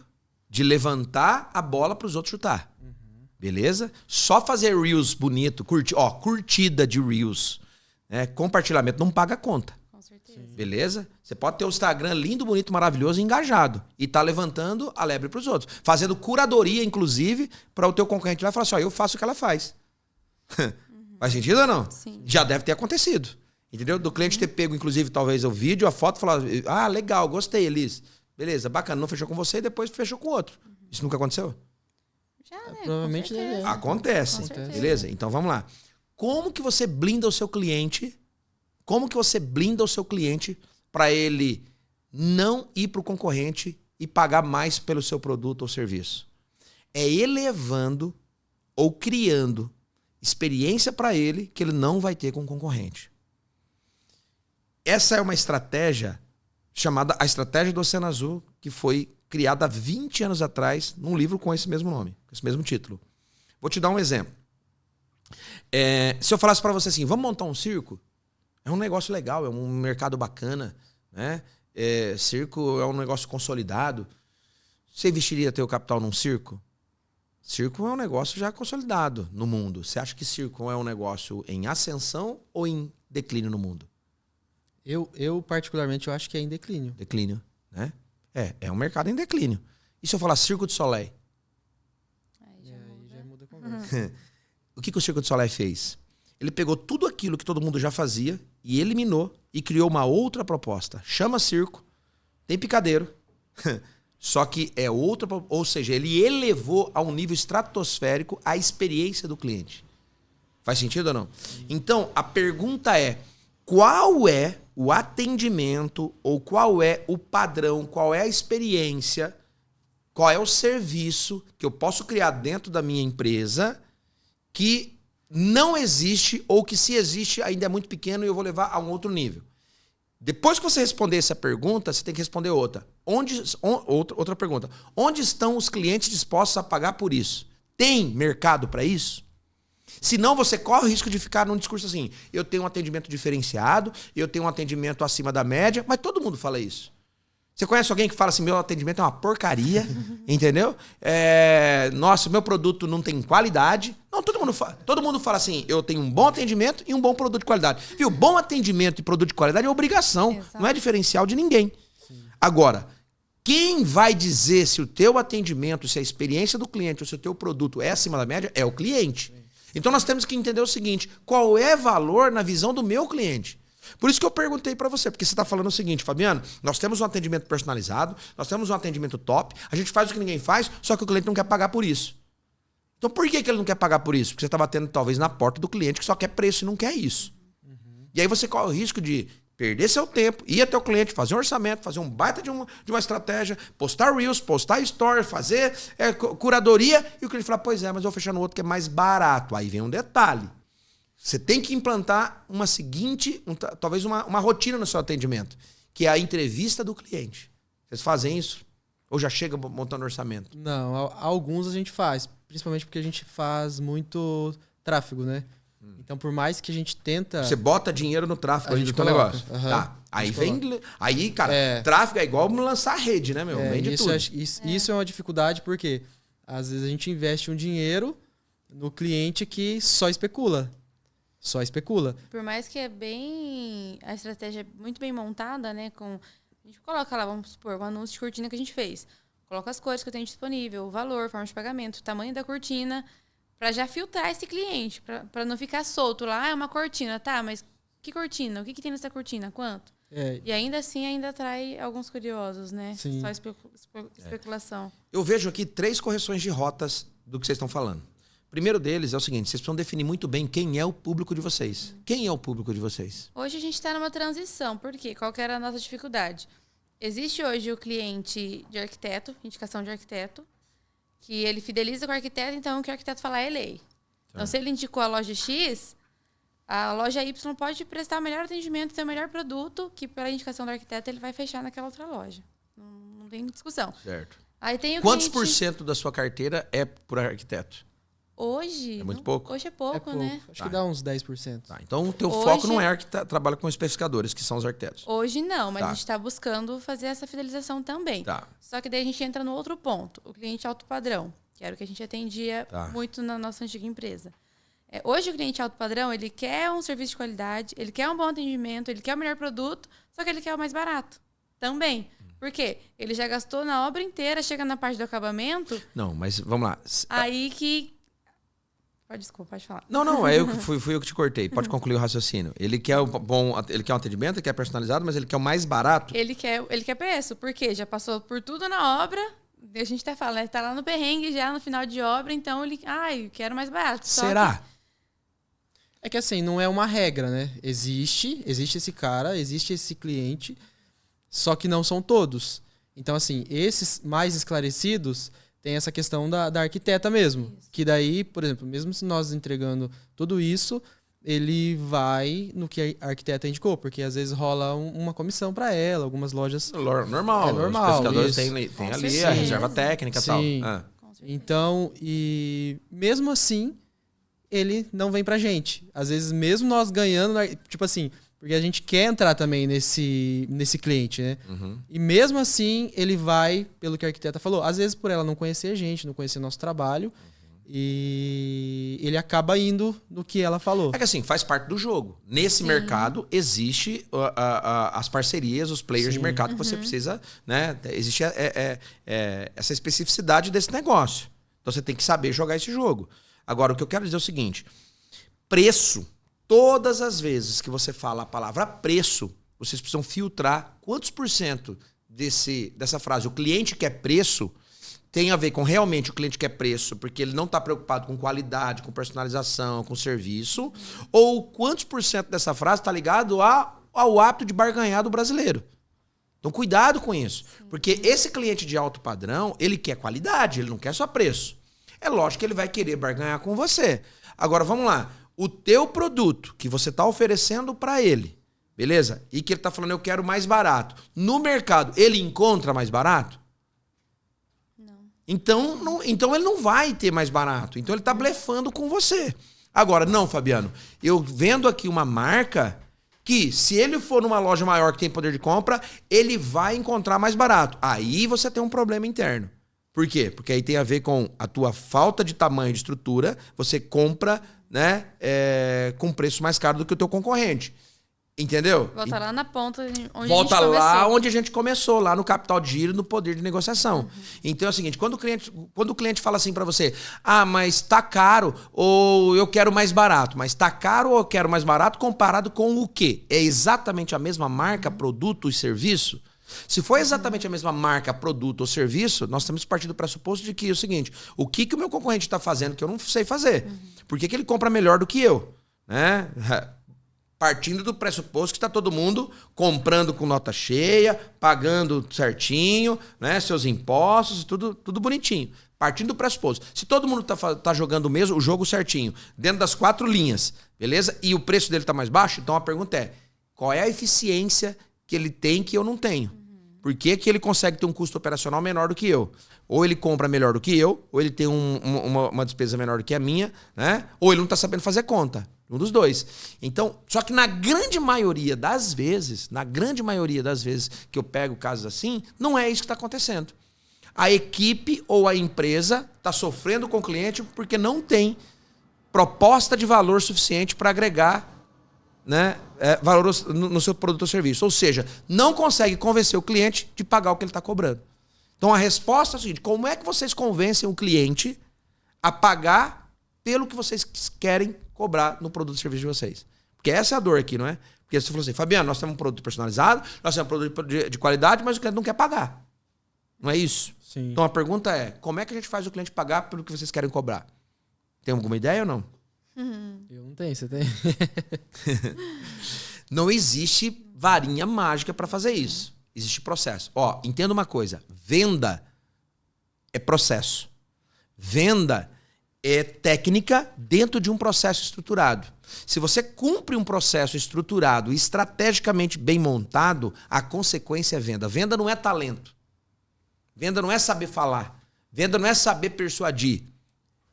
de levantar a bola para os outros chutar. Uhum. Beleza? Só fazer reels bonito, curtida de reels, né? Compartilhamento não paga conta. Com certeza. Beleza? Você pode ter o Instagram lindo, bonito, maravilhoso e engajado. E tá levantando a lebre para os outros. Fazendo curadoria, inclusive, para o teu concorrente lá falar assim, eu faço o que ela faz. Faz sentido ou não? Sim. Já deve ter acontecido. Entendeu? Do cliente ter pego, inclusive, talvez o vídeo, a foto, falar, legal, gostei, Elis. Beleza, bacana, não fechou com você e depois fechou com outro. Isso nunca aconteceu? Já, né? Provavelmente deve. Acontece. Beleza? Então vamos lá. Como que você blinda o seu cliente? Como que você blinda o seu cliente para ele não ir para o concorrente e pagar mais pelo seu produto ou serviço? É elevando ou criando experiência para ele que ele não vai ter com o concorrente. Essa é uma estratégia chamada A Estratégia do Oceano Azul, que foi criada há 20 anos atrás num livro com esse mesmo nome, com esse mesmo título. Vou te dar um exemplo. Se eu falasse para você assim, vamos montar um circo? É um negócio legal, é um mercado bacana, né? Circo é um negócio consolidado. Você investiria teu capital num circo? Circo é um negócio já consolidado no mundo. Você acha que circo é um negócio em ascensão ou em declínio no mundo? Eu particularmente, eu acho que é em declínio. Declínio, né? É um mercado em declínio. E se eu falar Circo du Soleil? Aí já muda a conversa. O que o Circo du Soleil fez? Ele pegou tudo aquilo que todo mundo já fazia e eliminou e criou uma outra proposta. Chama circo, tem picadeiro, só que é outra, ou seja, ele elevou a um nível estratosférico a experiência do cliente. Faz sentido ou não? Então, a pergunta é, qual é o atendimento ou qual é o padrão, qual é a experiência, qual é o serviço que eu posso criar dentro da minha empresa que não existe ou que se existe ainda é muito pequeno e eu vou levar a um outro nível. Depois que você responder essa pergunta, você tem que responder outra. Outra pergunta. Onde estão os clientes dispostos a pagar por isso? Tem mercado para isso? Senão você corre o risco de ficar num discurso assim, eu tenho um atendimento diferenciado, eu tenho um atendimento acima da média, mas todo mundo fala isso. Você conhece alguém que fala assim, meu atendimento é uma porcaria, entendeu? Nossa, meu produto não tem qualidade. Não, todo mundo fala assim, eu tenho um bom atendimento e um bom produto de qualidade. Viu? Bom atendimento e produto de qualidade é obrigação, Exato. Não é diferencial de ninguém. Sim. Agora, quem vai dizer se o teu atendimento, se a experiência do cliente ou se o teu produto é acima da média, é o cliente. Sim. Então nós temos que entender o seguinte, qual é valor na visão do meu cliente? Por isso que eu perguntei para você, porque você está falando o seguinte, Fabiano, nós temos um atendimento personalizado, nós temos um atendimento top, a gente faz o que ninguém faz, só que o cliente não quer pagar por isso. Então por que ele não quer pagar por isso? Porque você está batendo talvez na porta do cliente que só quer preço e não quer isso. Uhum. E aí você corre o risco de perder seu tempo, ir até o cliente, fazer um orçamento, fazer um baita de uma estratégia, postar Reels, postar Stories, fazer curadoria, e o cliente fala, pois é, mas eu vou fechar no outro que é mais barato. Aí vem um detalhe. Você tem que implantar talvez uma rotina no seu atendimento, que é a entrevista do cliente. Vocês fazem isso? Ou já chega montando orçamento? Não, alguns a gente faz, principalmente porque a gente faz muito tráfego, né? Então, por mais que a gente tenta... Você bota dinheiro no tráfego do teu negócio. Tá. Aí, cara, tráfego é igual lançar rede, né, meu? Vende tudo. Isso é uma dificuldade porque às vezes a gente investe um dinheiro no cliente que só especula. Só especula. Por mais que a estratégia é muito bem montada, né? A gente coloca lá, vamos supor, um anúncio de cortina que a gente fez. Coloca as cores que eu tenho disponível, o valor, forma de pagamento, o tamanho da cortina, para já filtrar esse cliente, para não ficar solto lá, é uma cortina, tá, mas que cortina? O que tem nessa cortina? Quanto? E ainda assim, ainda atrai alguns curiosos, né? Sim. Só especulação. Eu vejo aqui 3 correções de rotas do que vocês estão falando. O primeiro deles é o seguinte, vocês precisam definir muito bem quem é o público de vocês. Quem é o público de vocês? Hoje a gente está numa transição. Por quê? Qual que era a nossa dificuldade? Existe hoje o cliente de arquiteto, indicação de arquiteto, que ele fideliza com o arquiteto, então o que o arquiteto falar é lei. Então, se ele indicou a loja X, a loja Y pode prestar o melhor atendimento, ter o melhor produto, que pela indicação do arquiteto ele vai fechar naquela outra loja. Não tem discussão. Certo. Aí tem o Quantos cliente... por cento da sua carteira é por arquiteto? Hoje... É muito pouco? Hoje é pouco, né? Acho que dá uns 10%. Tá, então o teu foco não é trabalha com especificadores, que são os arquitetos. Hoje não, mas a gente está buscando fazer essa fidelização também. Tá. Só que daí a gente entra no outro ponto, o cliente alto padrão, que era o que a gente atendia muito na nossa antiga empresa. Hoje o cliente alto padrão, ele quer um serviço de qualidade, ele quer um bom atendimento, ele quer o melhor produto, só que ele quer o mais barato também. Por quê? Ele já gastou na obra inteira, chega na parte do acabamento... Não, mas vamos lá. Aí que... Desculpa, pode falar. Não, fui eu que te cortei. Pode concluir o raciocínio. Ele quer ele quer um atendimento, ele quer personalizado, mas ele quer o mais barato. Ele quer preço, porque já passou por tudo na obra. A gente até fala, tá lá no perrengue já no final de obra, então ele, eu quero mais barato. Será? É que assim, não é uma regra, né? Existe esse cara, existe esse cliente, só que não são todos. Então assim, esses mais esclarecidos tem essa questão da arquiteta mesmo. Isso. Que daí, por exemplo, mesmo se nós entregando tudo isso, ele vai no que a arquiteta indicou, porque às vezes rola uma comissão para ela, algumas lojas... Normal. É normal. Os pescadores têm ali a reserva técnica e tal. Então, e mesmo assim, ele não vem pra gente. Às vezes, mesmo nós ganhando, tipo assim, porque a gente quer entrar também nesse cliente, né? E mesmo assim, ele vai, pelo que a arquiteta falou, às vezes por ela não conhecer a gente, não conhecer nosso trabalho, e ele acaba indo no que ela falou. É que assim, faz parte do jogo. Nesse mercado existe as parcerias, os players de mercado que você precisa, né? Existe essa especificidade desse negócio. Então você tem que saber jogar esse jogo. Agora, o que eu quero dizer é o seguinte: preço. Todas as vezes que você fala a palavra preço, vocês precisam filtrar quantos % dessa frase, o cliente quer preço, tem a ver com realmente o cliente quer preço, porque ele não está preocupado com qualidade, com personalização, com serviço, ou quantos % dessa frase está ligado ao hábito de barganhar do brasileiro. Então, cuidado com isso. Porque esse cliente de alto padrão, ele quer qualidade, ele não quer só preço. É lógico que ele vai querer barganhar com você. Agora, vamos lá. O teu produto que você está oferecendo para ele, beleza? E que ele está falando, eu quero mais barato. No mercado, ele encontra mais barato? Então ele não vai ter mais barato. Então ele está blefando com você. Agora, não, Fabiano, eu vendo aqui uma marca que, se ele for numa loja maior que tem poder de compra, ele vai encontrar mais barato. Aí você tem um problema interno. Por quê? Porque aí tem a ver com a tua falta de tamanho de estrutura, você compra, né, com preço mais caro do que o teu concorrente. Entendeu? Volta lá na ponta onde a gente começou. Volta lá onde a gente começou, lá no capital de giro, no poder de negociação. Então é o seguinte, quando o cliente fala assim para você, mas tá caro ou eu quero mais barato. Mas tá caro ou eu quero mais barato comparado com o quê? É exatamente a mesma marca, produto e serviço? Se for exatamente a mesma marca, produto ou serviço, nós temos que partir do pressuposto de que é o seguinte, o que o meu concorrente está fazendo que eu não sei fazer? Por que ele compra melhor do que eu? Né? Partindo do pressuposto que está todo mundo comprando com nota cheia, pagando certinho, né, seus impostos, tudo bonitinho. Partindo do pressuposto. Se todo mundo tá jogando o jogo certinho, dentro das 4 linhas, beleza? E o preço dele está mais baixo, então a pergunta é, qual é a eficiência que ele tem que eu não tenho? Por que ele consegue ter um custo operacional menor do que eu? Ou ele compra melhor do que eu, ou ele tem uma despesa menor do que a minha, né? Ou ele não está sabendo fazer conta. Um dos dois. Então, só que na grande maioria das vezes que eu pego casos assim, não é isso que está acontecendo. A equipe ou a empresa está sofrendo com o cliente porque não tem proposta de valor suficiente para agregar, né, valor no seu produto ou serviço. Ou seja, não consegue convencer o cliente de pagar o que ele está cobrando. Então a resposta é a seguinte: como é que vocês convencem o cliente a pagar pelo que vocês querem cobrar no produto e serviço de vocês? Porque essa é a dor aqui, não é? Porque você falou assim, Fabiano, nós temos um produto personalizado, nós temos um produto de qualidade, mas o cliente não quer pagar. Não é isso? Sim. Então a pergunta é, como é que a gente faz o cliente pagar pelo que vocês querem cobrar? Tem alguma ideia ou não? Eu não tenho, você tem? Não existe varinha mágica para fazer isso. Existe processo. Entenda uma coisa, venda é processo. Venda é técnica dentro de um processo estruturado. Se você cumpre um processo estruturado e estrategicamente bem montado, a consequência é venda. Venda não é talento. Venda não é saber falar. Venda não é saber persuadir.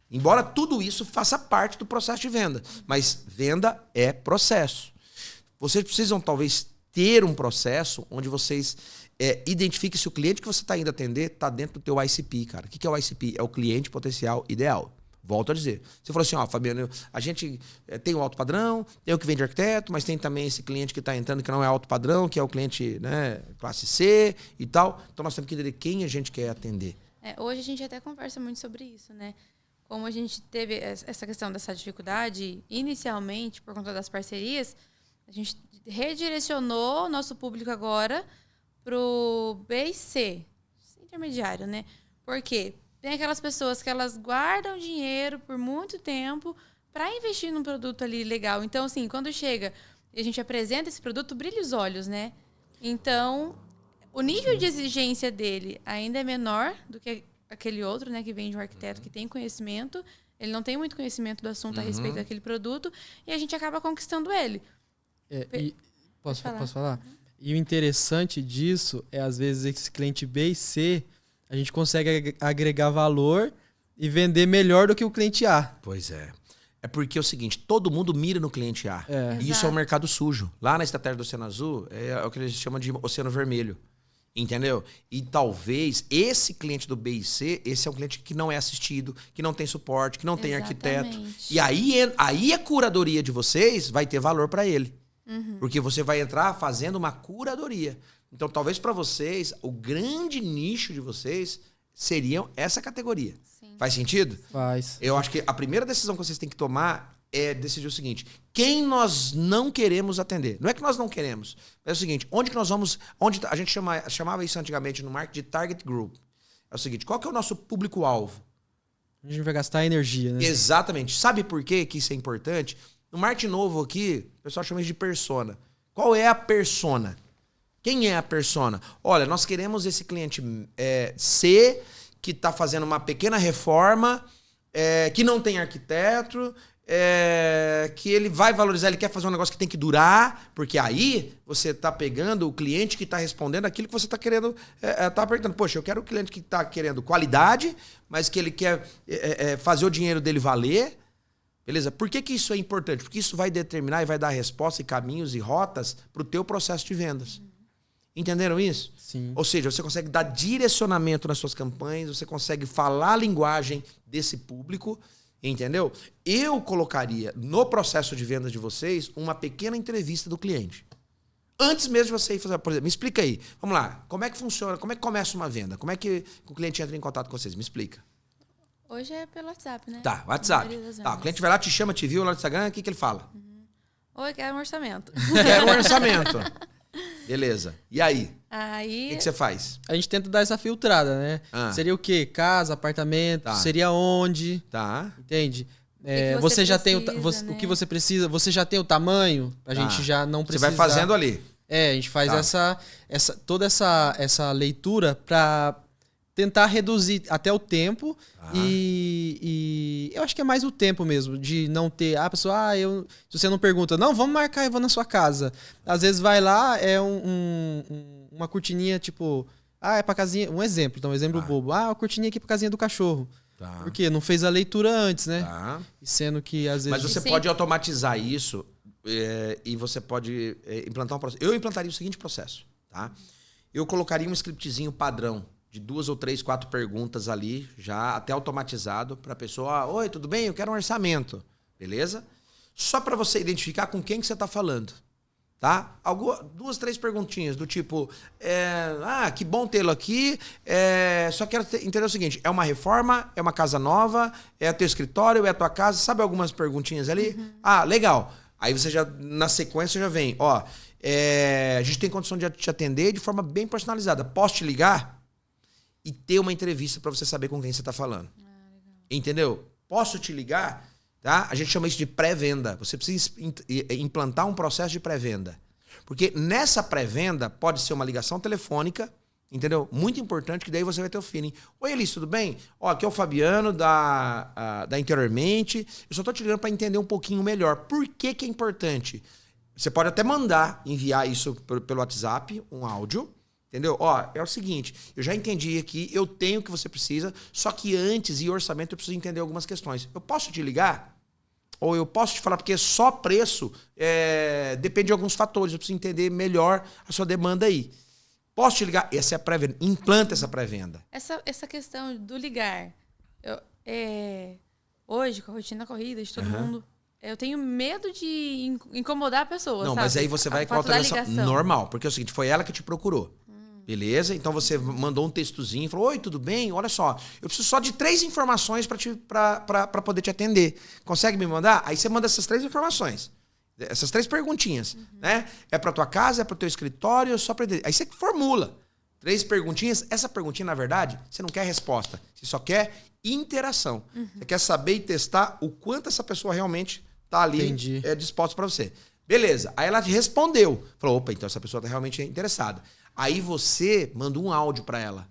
Embora tudo isso faça parte do processo de venda. Mas venda é processo. Vocês precisam, talvez, ter um processo onde vocês identifiquem se o cliente que você está indo atender está dentro do teu ICP, cara. O que é o ICP? É o cliente potencial ideal. Volto a dizer. Você falou assim, Fabiano, a gente tem o alto padrão, tem o que vende arquiteto, mas tem também esse cliente que está entrando que não é alto padrão, que é o cliente, né, classe C e tal. Então nós temos que entender quem a gente quer atender. Hoje a gente até conversa muito sobre isso, né? Como a gente teve essa questão dessa dificuldade, inicialmente, por conta das parcerias, a gente redirecionou nosso público agora para o B e C, intermediário, né? Por quê? Tem aquelas pessoas que elas guardam dinheiro por muito tempo para investir num produto ali legal. Então, assim, quando chega e a gente apresenta esse produto, brilha os olhos, né? Então, o nível de exigência dele ainda é menor do que aquele outro, né, que vem de um arquiteto que tem conhecimento. Ele não tem muito conhecimento do assunto a respeito daquele produto e a gente acaba conquistando ele. Posso falar? E o interessante disso é, às vezes, esse cliente B e C, a gente consegue agregar valor e vender melhor do que o cliente A. Pois é. É porque é o seguinte, todo mundo mira no cliente A. É. E isso é Exato. o mercado sujo. Lá na estratégia do Oceano Azul, é o que eles chamam de Oceano Vermelho. Entendeu? E talvez esse cliente do B e C, esse é um cliente que não é assistido, que não tem suporte, que não tem arquiteto. Exatamente. E aí a curadoria de vocês vai ter valor para ele. Porque você vai entrar fazendo uma curadoria. Então, talvez para vocês, o grande nicho de vocês seriam essa categoria. Sim. Faz sentido? Faz. Eu acho que a primeira decisão que vocês têm que tomar é decidir o seguinte: quem nós não queremos atender? Não é que nós não queremos, mas é o seguinte: onde que nós vamos. Onde a gente chamava isso antigamente no marketing de target group. É o seguinte: qual que é o nosso público-alvo? A gente vai gastar energia, né? Exatamente. Sabe por quê que isso é importante? No marketing novo aqui, o pessoal chama isso de persona. Qual é a persona? Quem é a persona? Olha, nós queremos esse cliente C, que está fazendo uma pequena reforma, que não tem arquiteto, que ele vai valorizar, ele quer fazer um negócio que tem que durar, porque aí você está pegando o cliente que está respondendo aquilo que você está querendo, está apertando. Poxa, eu quero o cliente que está querendo qualidade, mas que ele quer fazer o dinheiro dele valer. Beleza? Por que isso é importante? Porque isso vai determinar e vai dar resposta e caminhos e rotas para o teu processo de vendas. Entenderam isso? Sim. Ou seja, você consegue dar direcionamento nas suas campanhas, você consegue falar a linguagem desse público, entendeu? Eu colocaria no processo de vendas de vocês uma pequena entrevista do cliente. Antes mesmo de você ir fazer, por exemplo, me explica aí. Vamos lá, como é que funciona, como é que começa uma venda? Como é que o cliente entra em contato com vocês? Me explica. Hoje é pelo WhatsApp, né? Tá, WhatsApp. A maioria das Tá, o vendas. cliente vai lá, te chama, te viu lá no Instagram, o que ele fala? Oi, quero um orçamento. Quero um orçamento. Beleza. E aí? Aí, O que você faz? A gente tenta dar essa filtrada, né? Ah. Seria o quê? Casa, apartamento, Tá. seria onde, Tá. entende? que Você você já tem precisa, o né? que você precisa, você já tem o tamanho, a Tá. gente já não Você precisa. vai fazendo ali. A gente faz Tá. toda essa leitura para tentar reduzir até o tempo Tá. e eu acho que é mais o tempo mesmo, de não ter... A pessoa, se você não pergunta, não, vamos marcar, eu vou na sua casa. Às vezes vai lá, é uma cortininha tipo... é pra casinha... Um exemplo, então, um exemplo Tá. bobo. Uma cortininha aqui pra casinha do cachorro. Tá. Por quê? Não fez a leitura antes, né? Tá. E sendo que às vezes... Mas você Sim. pode automatizar isso e você pode implantar um processo. Eu implantaria o seguinte processo, tá? Eu colocaria um scriptzinho padrão de 2 ou 3, 4 perguntas ali, já até automatizado, para a pessoa: oi, tudo bem? Eu quero um orçamento. Beleza? Só para você identificar com quem que você está falando. Tá? 2, 3 perguntinhas do tipo: que bom tê-lo aqui. Só quero entender o seguinte: é uma reforma? É uma casa nova? É teu escritório? É a tua casa? Sabe algumas perguntinhas ali? Legal. Aí você já, na sequência, já vem: a gente tem condição de te atender de forma bem personalizada. Posso te ligar? E ter uma entrevista para você saber com quem você está falando. Entendeu? Posso te ligar? Tá? A gente chama isso de pré-venda. Você precisa implantar um processo de pré-venda. Porque nessa pré-venda pode ser uma ligação telefônica, entendeu? Muito importante, que daí você vai ter o feeling. Oi, Elis, tudo bem? Aqui é o Fabiano da Interiormente. Eu só estou te ligando para entender um pouquinho melhor. Por que é importante? Você pode até enviar isso pelo WhatsApp, um áudio. Entendeu? É o seguinte, eu já entendi aqui, eu tenho o que você precisa, só que antes, e orçamento, eu preciso entender algumas questões. Eu posso te ligar? Ou eu posso te falar, porque só preço depende de alguns fatores, eu preciso entender melhor a sua demanda aí. Posso te ligar? Essa é a pré-venda. Implanta essa pré-venda. essa questão do ligar. Hoje, com a rotina corrida de todo mundo, eu tenho medo de incomodar a pessoa, Não, sabe? mas aí você vai com a fato da alteração ligação. normal, porque é o seguinte, foi ela que te procurou. Beleza? Então você mandou um textozinho e falou: oi, tudo bem? Olha só, eu preciso só de 3 informações para poder te atender. Consegue me mandar? Aí você manda essas 3 informações. Essas 3 perguntinhas. Né? É para tua casa, é para o teu escritório, só para... Aí você formula 3 perguntinhas. Essa perguntinha, na verdade, você não quer resposta. Você só quer interação. Você quer saber e testar o quanto essa pessoa realmente está ali disposta para você. Beleza. Aí ela te respondeu. Falou: opa, então essa pessoa está realmente interessada. Aí você manda um áudio para ela.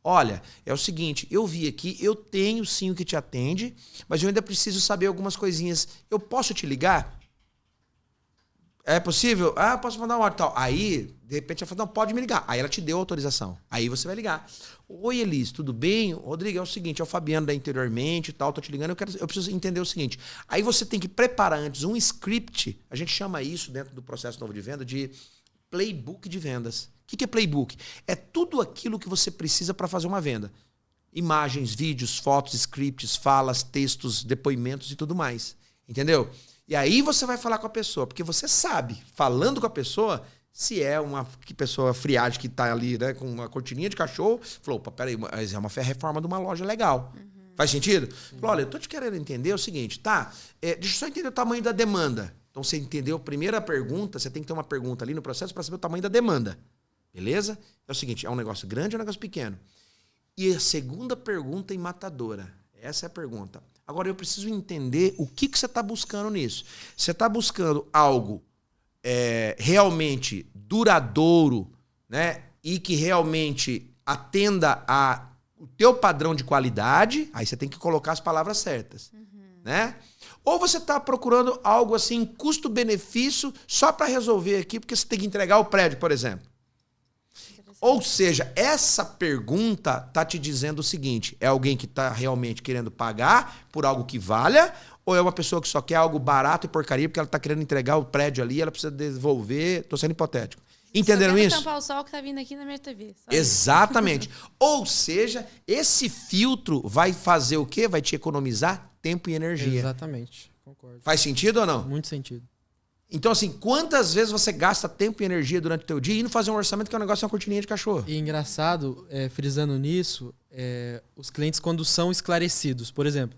Olha, é o seguinte, eu vi aqui, eu tenho sim o que te atende, mas eu ainda preciso saber algumas coisinhas. Eu posso te ligar? É possível? Ah, posso mandar um áudio e tal. Aí, de repente, ela fala, não, pode me ligar. Aí ela te deu autorização. Aí você vai ligar. Oi, Elis, tudo bem? Rodrigo, é o seguinte, é o Fabiano da Interiormente e tal, tô te ligando, eu preciso entender o seguinte. Aí você tem que preparar antes um script, a gente chama isso dentro do processo novo de venda de playbook de vendas. O que é playbook? É tudo aquilo que você precisa para fazer uma venda. Imagens, vídeos, fotos, scripts, falas, textos, depoimentos e tudo mais. Entendeu? E aí você vai falar com a pessoa, porque você sabe, falando com a pessoa, se é uma pessoa friagem que tá ali, né, com uma cortininha de cachorro, falou, opa, peraí, mas é uma reforma de uma loja legal. Faz sentido? Falou, olha, eu tô te querendo entender o seguinte, tá? Deixa eu só entender o tamanho da demanda. Então, você entendeu a primeira pergunta, você tem que ter uma pergunta ali no processo para saber o tamanho da demanda. Beleza? É o seguinte, é um negócio grande ou um negócio pequeno? E a segunda pergunta matadora. Essa é a pergunta. Agora, eu preciso entender o que você está buscando nisso. Você está buscando algo realmente duradouro, né? E que realmente atenda o teu padrão de qualidade, aí você tem que colocar as palavras certas. Né? Ou você está procurando algo assim, custo-benefício, só para resolver aqui, porque você tem que entregar o prédio, por exemplo. Ou seja, essa pergunta está te dizendo o seguinte, é alguém que está realmente querendo pagar por algo que valha, ou é uma pessoa que só quer algo barato e porcaria porque ela está querendo entregar o prédio ali e ela precisa devolver, estou sendo hipotético. Entenderam isso? Tampar o sol que tá vindo aqui na minha TV. Exatamente. Ou seja, esse filtro vai fazer o quê? Vai te economizar tempo e energia. Exatamente, concordo. Faz sentido ou não? Muito sentido. Então, assim, quantas vezes você gasta tempo e energia durante o teu dia indo fazer um orçamento que é um negócio de uma cortininha de cachorro? E engraçado, frisando nisso, os clientes quando são esclarecidos, por exemplo,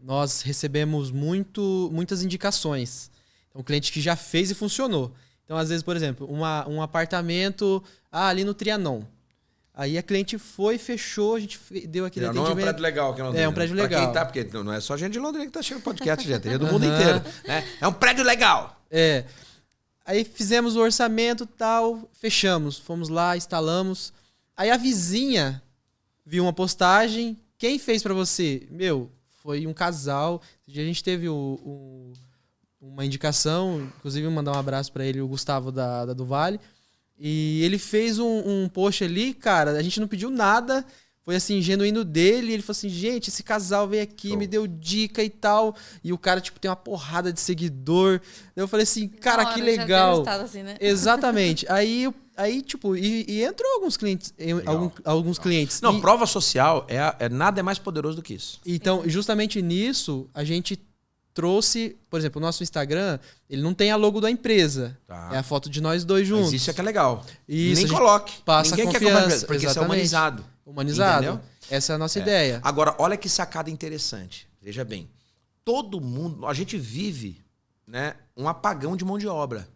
nós recebemos muitas indicações. Então, um cliente que já fez e funcionou. Então, às vezes, por exemplo, um apartamento ali no Trianon. Aí a cliente foi, fechou, a gente deu aquele atendimento. Não é um prédio legal aqui em Londrina. É um prédio legal. Pra quem tá, porque não é só gente de Londrina que tá chegando podcast, gente. É do mundo inteiro. Né? É um prédio legal. Aí fizemos o orçamento e tal, fechamos. Fomos lá, instalamos. Aí a vizinha viu uma postagem. Quem fez pra você? Foi um casal. A gente teve uma indicação, inclusive mandar um abraço pra ele, o Gustavo da do Vale. E ele fez um post ali, cara, a gente não pediu nada, foi assim, genuíno dele, ele falou assim, gente, esse casal veio aqui, me deu dica e tal, e o cara, tipo, tem uma porrada de seguidor. Eu falei assim, cara, que legal. Assim, né? Exatamente. Aí tipo, e entrou alguns clientes, alguns clientes. Não, prova social nada é mais poderoso do que isso. Então, justamente nisso, a gente trouxe, por exemplo, o nosso Instagram, ele não tem a logo da empresa. Tá. É a foto de nós dois juntos. Mas isso é que é legal. Isso, nem coloque. Passa ninguém confiança, quer comprar, porque isso é humanizado. Humanizado. Entendeu? Essa é a nossa ideia. Agora, olha que sacada interessante. Veja bem. Todo mundo... A gente vive, né, um apagão de mão de obra.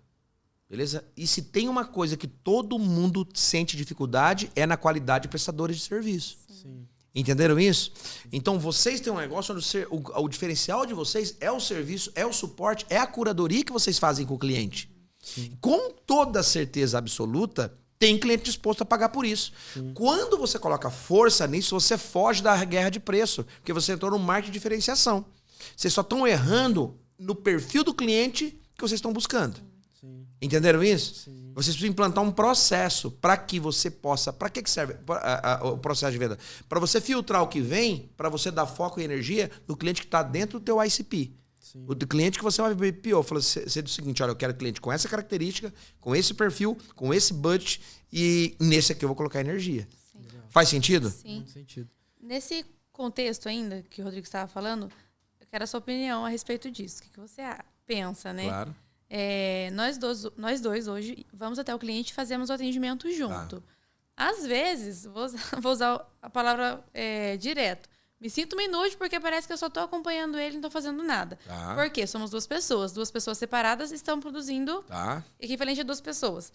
Beleza? E se tem uma coisa que todo mundo sente dificuldade, é na qualidade de prestadores de serviço. Sim. Entenderam isso? Então, vocês têm um negócio onde o diferencial de vocês é o serviço, é o suporte, é a curadoria que vocês fazem com o cliente. Sim. Com toda certeza absoluta, tem cliente disposto a pagar por isso. Sim. Quando você coloca força nisso, você foge da guerra de preço, porque você entrou no marketing de diferenciação. Vocês só estão errando no perfil do cliente que vocês estão buscando. Sim. Entenderam isso? Sim. Vocês precisam implantar um processo para que você possa... Para que serve o processo de venda? Para você filtrar o que vem, para você dar foco e energia no cliente que está dentro do teu ICP. Sim. O cliente que você vai BPO. Fala assim, do seguinte, olha, eu quero cliente com essa característica, com esse perfil, com esse budget e nesse aqui eu vou colocar energia. Sim. Faz sentido? Sim. Muito sentido. Nesse contexto ainda que o Rodrigo estava falando, eu quero a sua opinião a respeito disso. O que você pensa, né? Claro. Nós dois hoje vamos até o cliente e fazemos o atendimento junto. Às vezes, vou usar a palavra direto. Me sinto inútil porque parece que eu só estou acompanhando ele e não estou fazendo nada. Por quê? Somos duas pessoas separadas estão produzindo equivalente a duas pessoas.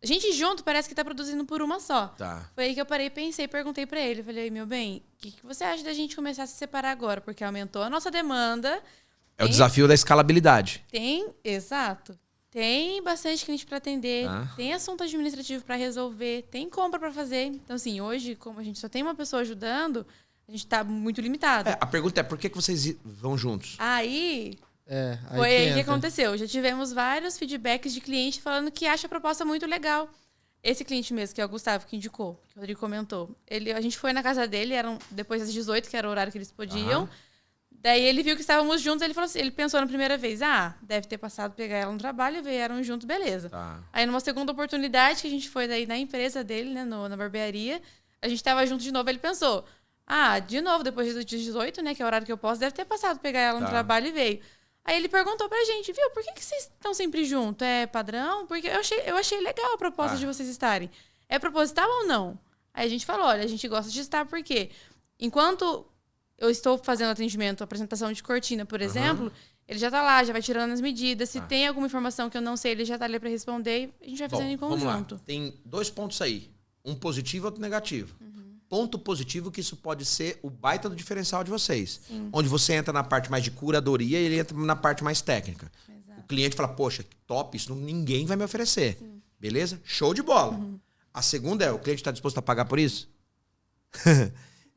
A gente junto parece que está produzindo por uma só. Foi aí que eu parei, pensei, perguntei para ele. Falei, meu bem, o que você acha da gente começar a se separar agora? Porque aumentou a nossa demanda. É o desafio da escalabilidade. Exato. Tem bastante cliente para atender, tem assunto administrativo para resolver, tem compra para fazer. Então, assim, hoje, como a gente só tem uma pessoa ajudando, a gente está muito limitado. A pergunta é, por que vocês vão juntos? Aí, Foi aí que aconteceu. Já tivemos vários feedbacks de cliente falando que acha a proposta muito legal. Esse cliente mesmo, que é o Gustavo, que indicou, que o Rodrigo comentou. A gente foi na casa dele, depois das 18, que era o horário que eles podiam. Daí ele viu que estávamos juntos, ele falou assim, ele pensou na primeira vez, deve ter passado pegar ela no trabalho, vieram juntos, beleza. Aí numa segunda oportunidade, que a gente foi daí na empresa dele, né, na barbearia, a gente estava junto de novo, ele pensou, de novo, depois dos 18, né, que é o horário que eu posso, deve ter passado pegar ela no trabalho e veio. Aí ele perguntou pra gente, viu, por que vocês estão sempre juntos? É padrão? Porque eu achei legal a proposta de vocês estarem. É proposital ou não? Aí a gente falou, olha, a gente gosta de estar porque enquanto eu estou fazendo atendimento, apresentação de cortina, por exemplo, ele já tá lá, já vai tirando as medidas. Se tem alguma informação que eu não sei, ele já tá ali para responder e a gente vai fazendo em conjunto. Lá. Tem 2 pontos aí. Um positivo e outro negativo. Ponto positivo que isso pode ser o baita do diferencial de vocês. Sim. Onde você entra na parte mais de curadoria e ele entra na parte mais técnica. Exato. O cliente fala, poxa, top, isso ninguém vai me oferecer. Sim. Beleza? Show de bola. A segunda é, o cliente está disposto a pagar por isso?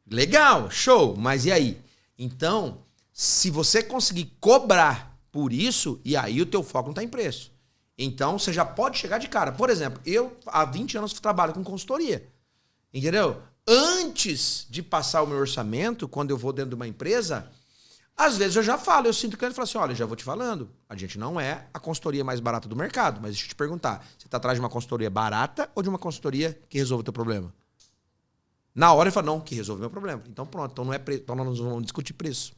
Legal, show, mas e aí? Então, se você conseguir cobrar por isso, e aí o teu foco não está em preço. Então, você já pode chegar de cara. Por exemplo, eu há 20 anos trabalho com consultoria. Entendeu? Antes de passar o meu orçamento, quando eu vou dentro de uma empresa, às vezes eu já falo, eu sinto que ele fala assim, olha, já vou te falando, a gente não é a consultoria mais barata do mercado, mas deixa eu te perguntar, você está atrás de uma consultoria barata ou de uma consultoria que resolve o teu problema? Na hora ele fala, não, que resolve o meu problema. Então pronto, então não é preço, então nós vamos discutir preço.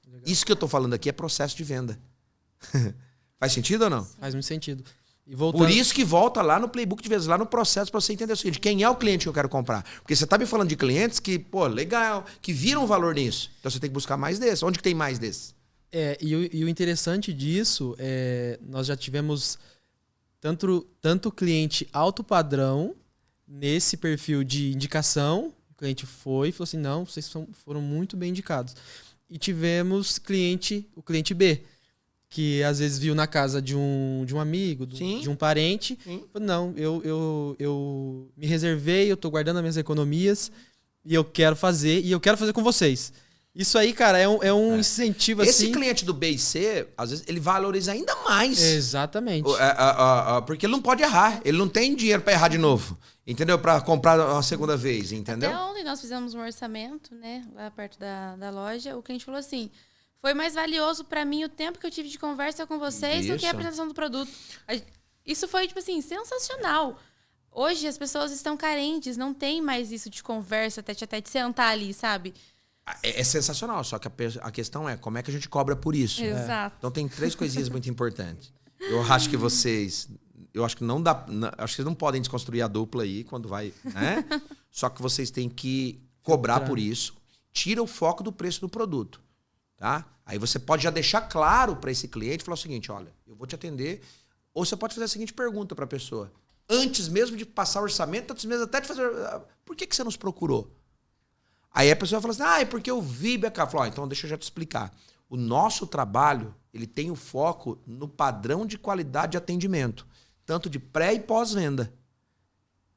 Legal. Isso que eu estou falando aqui é processo de venda. Faz sentido ou não? Faz muito sentido. E voltando... Por isso que volta lá no playbook de vezes, lá no processo, para você entender o seguinte, quem é o cliente que eu quero comprar? Porque você está me falando de clientes que, pô, legal, que viram valor nisso. Então você tem que buscar mais desses. Onde que tem mais desses? E o interessante disso é nós já tivemos tanto cliente alto padrão nesse perfil de indicação. O cliente foi e falou assim, não, vocês foram muito bem indicados. E tivemos o cliente B, que às vezes viu na casa de um amigo, de um parente. Falou, não, eu me reservei, eu tô guardando as minhas economias e eu quero fazer com vocês. Isso aí, cara, é um incentivo Esse assim... Esse cliente do B e C, às vezes, ele valoriza ainda mais. Exatamente. Porque ele não pode errar, ele não tem dinheiro para errar de novo. Entendeu? Para comprar uma segunda vez, entendeu? Até ontem nós fizemos um orçamento, né, lá perto da loja, o cliente falou assim... Foi mais valioso para mim o tempo que eu tive de conversa com vocês do que a apresentação do produto. Isso foi, tipo assim, sensacional. Hoje as pessoas estão carentes, não tem mais isso de conversa, tete a tete, sentar ali, sabe? É sensacional, só que a questão é como é que a gente cobra por isso. Exato. Então tem 3 coisinhas muito importantes. Eu acho que vocês... acho que vocês não podem desconstruir a dupla aí quando vai, né? Só que vocês têm que cobrar por isso. Tira o foco do preço do produto. Tá? Aí você pode já deixar claro para esse cliente e falar o seguinte, olha, eu vou te atender. Ou você pode fazer a seguinte pergunta para a pessoa. Antes mesmo de passar o orçamento, antes mesmo até de fazer... Por que você nos procurou? Aí a pessoa fala assim, é porque eu vi BK. Fala, então deixa eu já te explicar. O nosso trabalho, ele tem o foco no padrão de qualidade de atendimento. Tanto de pré e pós-venda.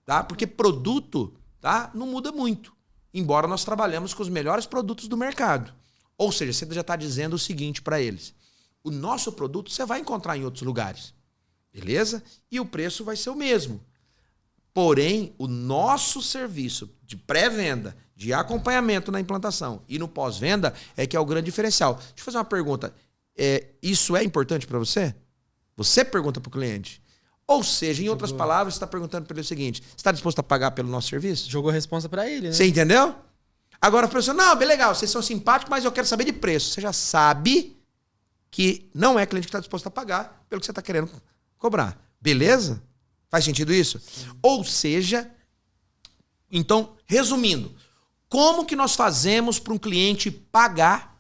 Tá? Porque produto, tá, não muda muito. Embora nós trabalhemos com os melhores produtos do mercado. Ou seja, você já está dizendo o seguinte para eles. O nosso produto você vai encontrar em outros lugares. Beleza? E o preço vai ser o mesmo. Porém, o nosso serviço de pré-venda, de acompanhamento na implantação e no pós-venda é que é o grande diferencial. Deixa eu fazer uma pergunta. Isso é importante para você? Você pergunta para o cliente. Ou seja, em outras palavras, você está perguntando para ele o seguinte. Você está disposto a pagar pelo nosso serviço? Jogou a responsa para ele, né? Você entendeu? Agora a pessoa, não, bem legal, vocês são simpáticos, mas eu quero saber de preço. Você já sabe que não é cliente que está disposto a pagar pelo que você está querendo cobrar. Beleza? Faz sentido isso? Sim. Ou seja, então, resumindo, como que nós fazemos para um cliente pagar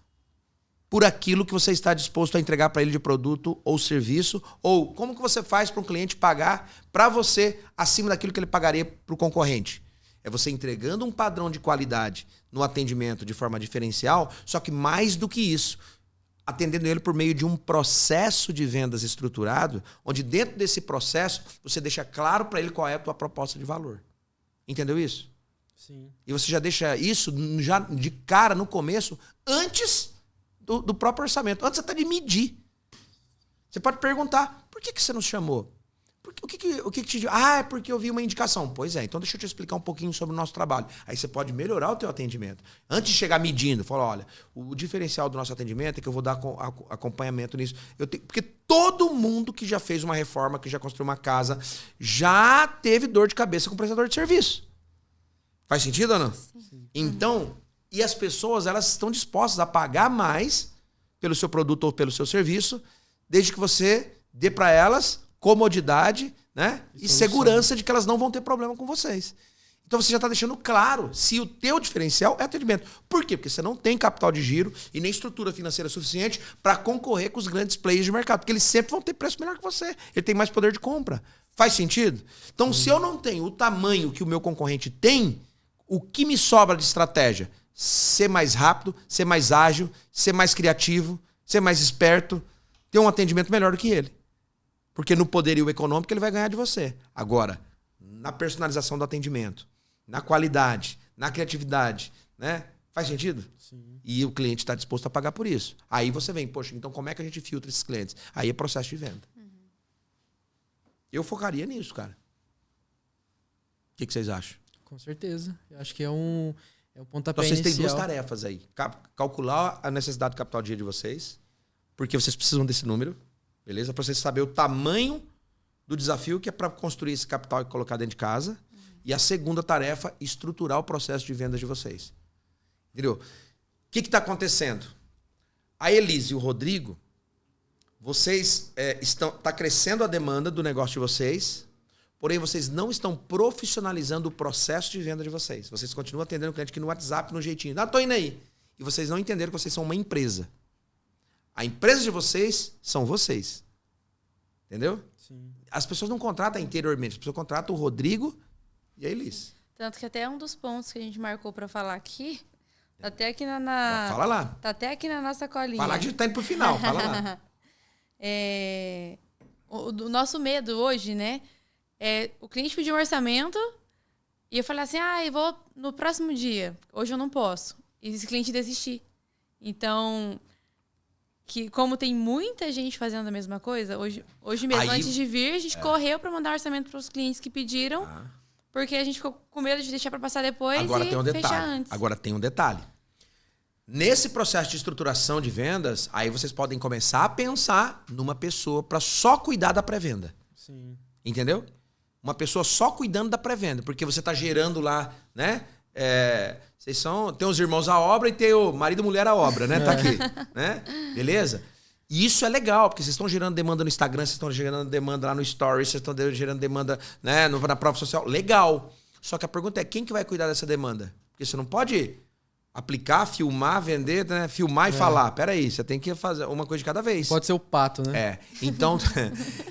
por aquilo que você está disposto a entregar para ele de produto ou serviço? Ou como que você faz para um cliente pagar para você acima daquilo que ele pagaria para o concorrente? É você entregando um padrão de qualidade no atendimento de forma diferencial, só que mais do que isso, atendendo ele por meio de um processo de vendas estruturado, onde dentro desse processo você deixa claro para ele qual é a tua proposta de valor. Entendeu isso? Sim. E você já deixa isso já de cara no começo, antes do próprio orçamento, antes até de medir. Você pode perguntar, por que você não chamou? O que te diz? Ah, é porque eu vi uma indicação. Pois é, então deixa eu te explicar um pouquinho sobre o nosso trabalho. Aí você pode melhorar o teu atendimento. Antes de chegar medindo, fala, olha, o diferencial do nosso atendimento é que eu vou dar acompanhamento nisso. Porque todo mundo que já fez uma reforma, que já construiu uma casa, já teve dor de cabeça com o prestador de serviço. Faz sentido ou não? Sim. Então, e as pessoas, elas estão dispostas a pagar mais pelo seu produto ou pelo seu serviço, desde que você dê para elas comodidade, né? E segurança de que elas não vão ter problema com vocês. Então você já está deixando claro se o teu diferencial é atendimento. Por quê? Porque você não tem capital de giro e nem estrutura financeira suficiente para concorrer com os grandes players de mercado, porque eles sempre vão ter preço melhor que você. Ele tem mais poder de compra. Faz sentido? Então, se eu não tenho o tamanho que o meu concorrente tem, o que me sobra de estratégia? Ser mais rápido, ser mais ágil, ser mais criativo, ser mais esperto, ter um atendimento melhor do que ele. Porque no poderio econômico ele vai ganhar de você. Agora, na personalização do atendimento, na qualidade, na criatividade, né? Faz sentido? Sim. E o cliente está disposto a pagar por isso. Aí você vem, poxa, então como é que a gente filtra esses clientes? Aí é processo de venda. Eu focaria nisso, cara. O que vocês acham? Com certeza. Eu acho que é um pontapé então, vocês inicial. têm duas tarefas aí. Calcular a necessidade de capital de giro de vocês, porque vocês precisam desse número. Beleza? Para você saber o tamanho do desafio que é para construir esse capital e colocar dentro de casa. E a segunda tarefa, estruturar o processo de venda de vocês. Entendeu? O que está acontecendo? A Elise e o Rodrigo, vocês está crescendo a demanda do negócio de vocês, porém vocês não estão profissionalizando o processo de venda de vocês. Vocês continuam atendendo o cliente aqui no WhatsApp, no jeitinho. Tô indo aí. E vocês não entenderam que vocês são uma empresa. A empresa de vocês são vocês. Entendeu? Sim. As pessoas não contratam interiormente. As pessoas contratam o Rodrigo e a Elis. Tanto que até um dos pontos que a gente marcou para falar aqui, tá até aqui Fala lá. Tá até aqui na nossa colinha. Fala que a gente tá indo pro final. Fala lá. O nosso medo hoje, né? O cliente pediu um orçamento e eu falei assim, eu vou no próximo dia. Hoje eu não posso. E esse cliente desistir. Então... que como tem muita gente fazendo a mesma coisa, hoje mesmo, antes de vir, a gente correu para mandar orçamento para os clientes que pediram, porque a gente ficou com medo de deixar para passar depois fechar antes. Agora tem um detalhe. Nesse processo de estruturação de vendas, aí vocês podem começar a pensar numa pessoa para só cuidar da pré-venda. Sim. Entendeu? Uma pessoa só cuidando da pré-venda, porque você está gerando lá, né? Vocês tem os irmãos à obra e tem o marido e mulher à obra, né? Tá aqui, né? Beleza? E isso é legal, porque vocês estão gerando demanda no Instagram, vocês estão gerando demanda lá no Stories, vocês estão gerando demanda, né, na prova social. Legal. Só que a pergunta é, quem que vai cuidar dessa demanda? Porque você não pode aplicar, filmar, vender, né? Filmar e falar. Peraí, você tem que fazer uma coisa de cada vez. Pode ser o pato, né? Então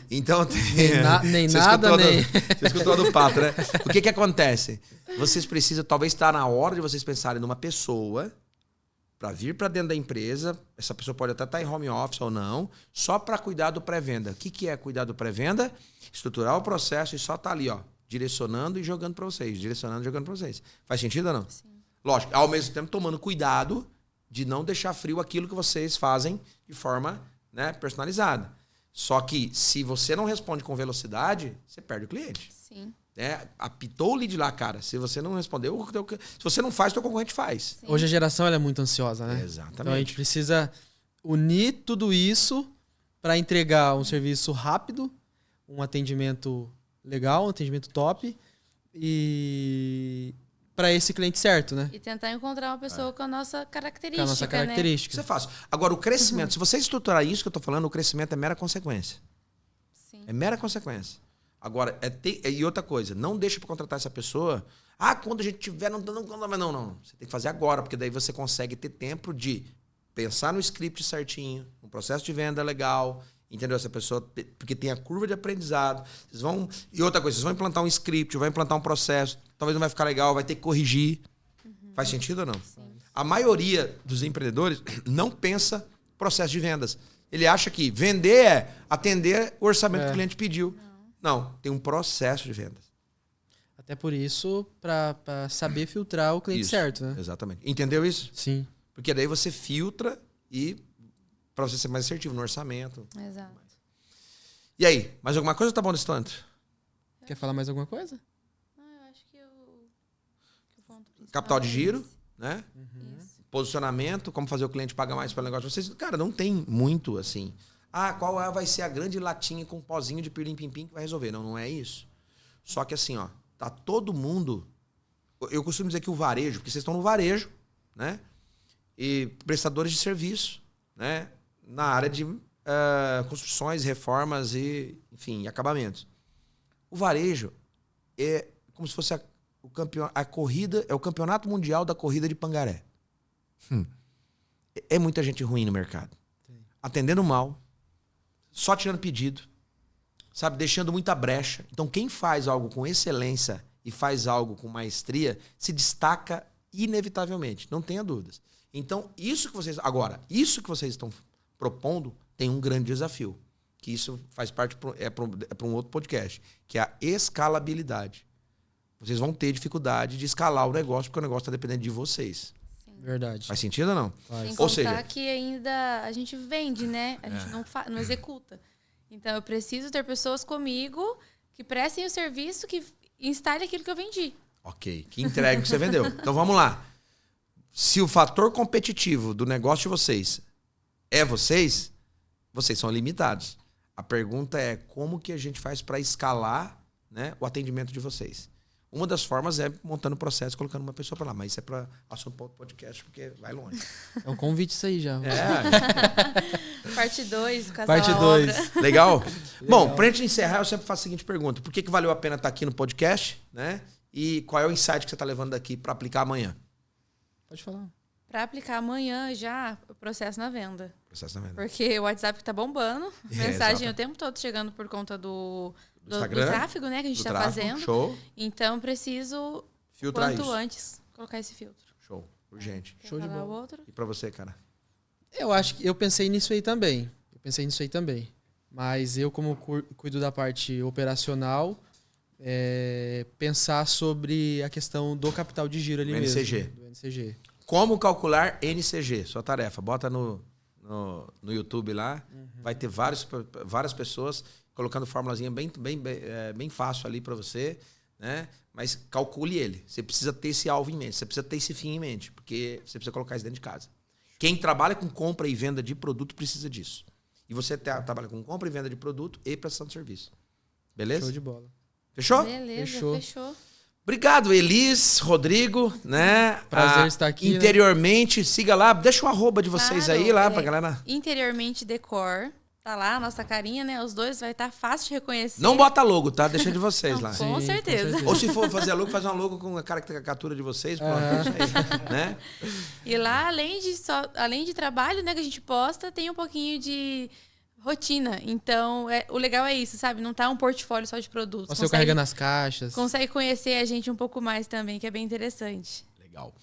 nem nada, nem... Você escutou do pato, né? O que acontece? Vocês precisam, talvez está na hora de vocês pensarem numa pessoa para vir para dentro da empresa. Essa pessoa pode até estar em home office ou não, só para cuidar do pré-venda. O que é cuidar do pré-venda? Estruturar o processo e só tá ali, ó, direcionando e jogando para vocês. Direcionando e jogando para vocês. Faz sentido ou não? Sim. Lógico, ao mesmo tempo tomando cuidado de não deixar frio aquilo que vocês fazem de forma, né, personalizada. Só que se você não responde com velocidade, você perde o cliente. Sim. Apitou o lead lá, cara. Se você não respondeu, se você não faz, teu concorrente faz. Sim. Hoje a geração ela é muito ansiosa, né? Exatamente. Então a gente precisa unir tudo isso para entregar um serviço rápido, um atendimento legal, um atendimento top e para esse cliente certo, né? E tentar encontrar uma pessoa com a nossa característica, com a nossa característica. Isso é fácil. Agora, o crescimento, se você estruturar isso que eu tô falando, o crescimento é mera consequência. Sim. É mera consequência. Agora, e outra coisa, não deixa para contratar essa pessoa. Quando a gente tiver, não. Você tem que fazer agora, porque daí você consegue ter tempo de pensar no script certinho, no processo de venda legal, entendeu? Essa pessoa, porque tem a curva de aprendizado. E outra coisa, vocês vão implantar um script, vão implantar um processo, talvez não vai ficar legal, vai ter que corrigir. Faz sentido ou não? Sim. A maioria dos empreendedores não pensa processo de vendas. Ele acha que vender é atender o orçamento que o cliente pediu. Não, tem um processo de vendas. Até por isso, para saber filtrar o cliente certo, né? Exatamente. Entendeu isso? Sim. Porque daí você filtra e para você ser mais assertivo no orçamento. Exato. E aí, mais alguma coisa ou tá bom desse tanto? Quer falar mais alguma coisa? Não, eu acho que o ponto principal Capital de é giro, esse. né? Isso. Posicionamento, como fazer o cliente pagar mais pelo negócio de vocês. Cara, não tem muito assim. Qual vai ser a grande latinha com pozinho de pirlim-pim-pim que vai resolver? Não é isso. Só que assim, ó, tá todo mundo... Eu costumo dizer que o varejo, porque vocês estão no varejo, né? E prestadores de serviço, né? Na área de construções, reformas e, enfim, acabamentos. O varejo é como se fosse a corrida, é o campeonato mundial da corrida de Pangaré. É muita gente ruim no mercado. Sim. Atendendo mal, só tirando pedido, sabe, deixando muita brecha. Então, quem faz algo com excelência e faz algo com maestria, se destaca inevitavelmente, não tenha dúvidas. Então, isso que vocês estão propondo tem um grande desafio, que isso faz parte, para um outro podcast, que é a escalabilidade. Vocês vão ter dificuldade de escalar o negócio, porque o negócio está dependendo de vocês. Verdade. Faz sentido ou não? Sem Ou contar seja, que ainda a gente vende, né? A gente não executa. Então, eu preciso ter pessoas comigo que prestem o serviço, que instalem aquilo que eu vendi. ok, que entregue o que você vendeu. Então vamos lá. Se o fator competitivo do negócio de vocês é vocês são limitados. A pergunta é como que a gente faz para escalar, né, o atendimento de vocês. Uma das formas é montando o processo, colocando uma pessoa para lá. Mas isso é para assunto para outro podcast, porque vai longe. É um convite isso aí já. Parte 2, Parte 2. Legal? Bom, pra gente encerrar, eu sempre faço a seguinte pergunta. Por que valeu a pena estar aqui no podcast, né? E qual é o insight que você está levando daqui para aplicar amanhã? Pode falar. Para aplicar amanhã já o processo na venda. Processo na venda. Porque o WhatsApp tá bombando. Mensagem exato. o tempo todo chegando por conta do Instagram, tráfego, né? Que a gente do está tráfego, fazendo. Show. Então, preciso, Filtrar quanto isso. antes, colocar esse filtro. Show. Urgente. Show de Falar bola. o outro. E para você, cara? Eu acho que eu pensei nisso aí também. Mas eu, como cuido da parte operacional, pensar sobre a questão do capital de giro ali Do mesmo. NCG. Do NCG. Como calcular NCG? Sua tarefa. Bota no YouTube lá. Vai ter várias pessoas colocando formulazinha bem fácil ali para você, né? Mas calcule ele. Você precisa ter esse alvo em mente. Você precisa ter esse fim em mente. Porque você precisa colocar isso dentro de casa. Quem trabalha com compra e venda de produto precisa disso. E você trabalha com compra e venda de produto e prestação de serviço. Beleza? Show de bola. Fechou? Beleza, Fechou. fechou. Obrigado, Elis, Rodrigo, né? Prazer estar aqui, né? Interiormente, siga lá, deixa o arroba de vocês Claro, aí lá pra galera. Interiormente Decor. Tá lá a nossa carinha, né? Os dois vai estar fácil de reconhecer. Não bota logo, tá? Deixa de vocês Não, lá. com Sim, certeza. Ou se for fazer logo, faz uma logo com a caricatura de vocês, pronto, isso aí, né? E lá, além de trabalho, né, que a gente posta, tem um pouquinho de rotina. Então, o legal é isso, sabe? Não tá um portfólio só de produtos. Você carregando as caixas. Consegue conhecer a gente um pouco mais também, que é bem interessante. Legal.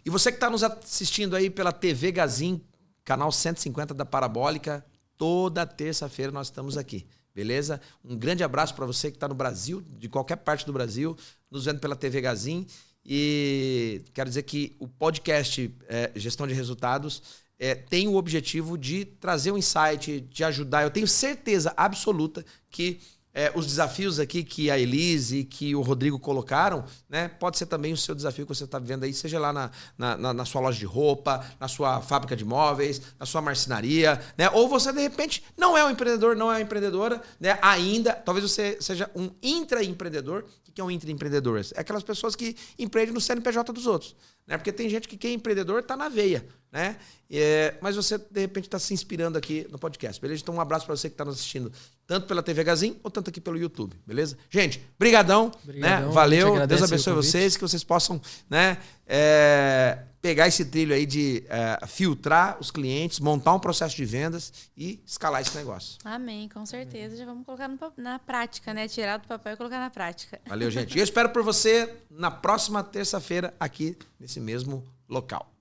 E você que tá nos assistindo aí pela TV Gazin, canal 150 da Parabólica, toda terça-feira nós estamos aqui, beleza? Um grande abraço para você que está no Brasil, de qualquer parte do Brasil, nos vendo pela TV Gazin. E quero dizer que o podcast Gestão de Resultados tem o objetivo de trazer um insight, de ajudar. Eu tenho certeza absoluta que os desafios aqui que a Elise e que o Rodrigo colocaram, né, pode ser também o seu desafio que você está vivendo aí, seja lá na sua loja de roupa, na sua fábrica de móveis, na sua marcenaria, né? Ou você, de repente, não é um empreendedor, não é uma empreendedora, né? Ainda, talvez você seja um intraempreendedor. O que é um intraempreendedor? É aquelas pessoas que empreendem no CNPJ dos outros, né? Porque tem gente que quem é empreendedor está na veia, né? Mas você, de repente, está se inspirando aqui no podcast, beleza? Então, um abraço para você que está nos assistindo, tanto pela TV Gazin ou tanto aqui pelo YouTube, beleza? Gente, brigadão, né? Valeu, Deus abençoe vocês, que vocês possam, né, pegar esse trilho aí de filtrar os clientes, montar um processo de vendas e escalar esse negócio. Amém, com certeza. Já vamos colocar na prática, né? Tirar do papel e colocar na prática. Valeu, gente. E eu espero por você na próxima terça-feira aqui nesse mesmo local.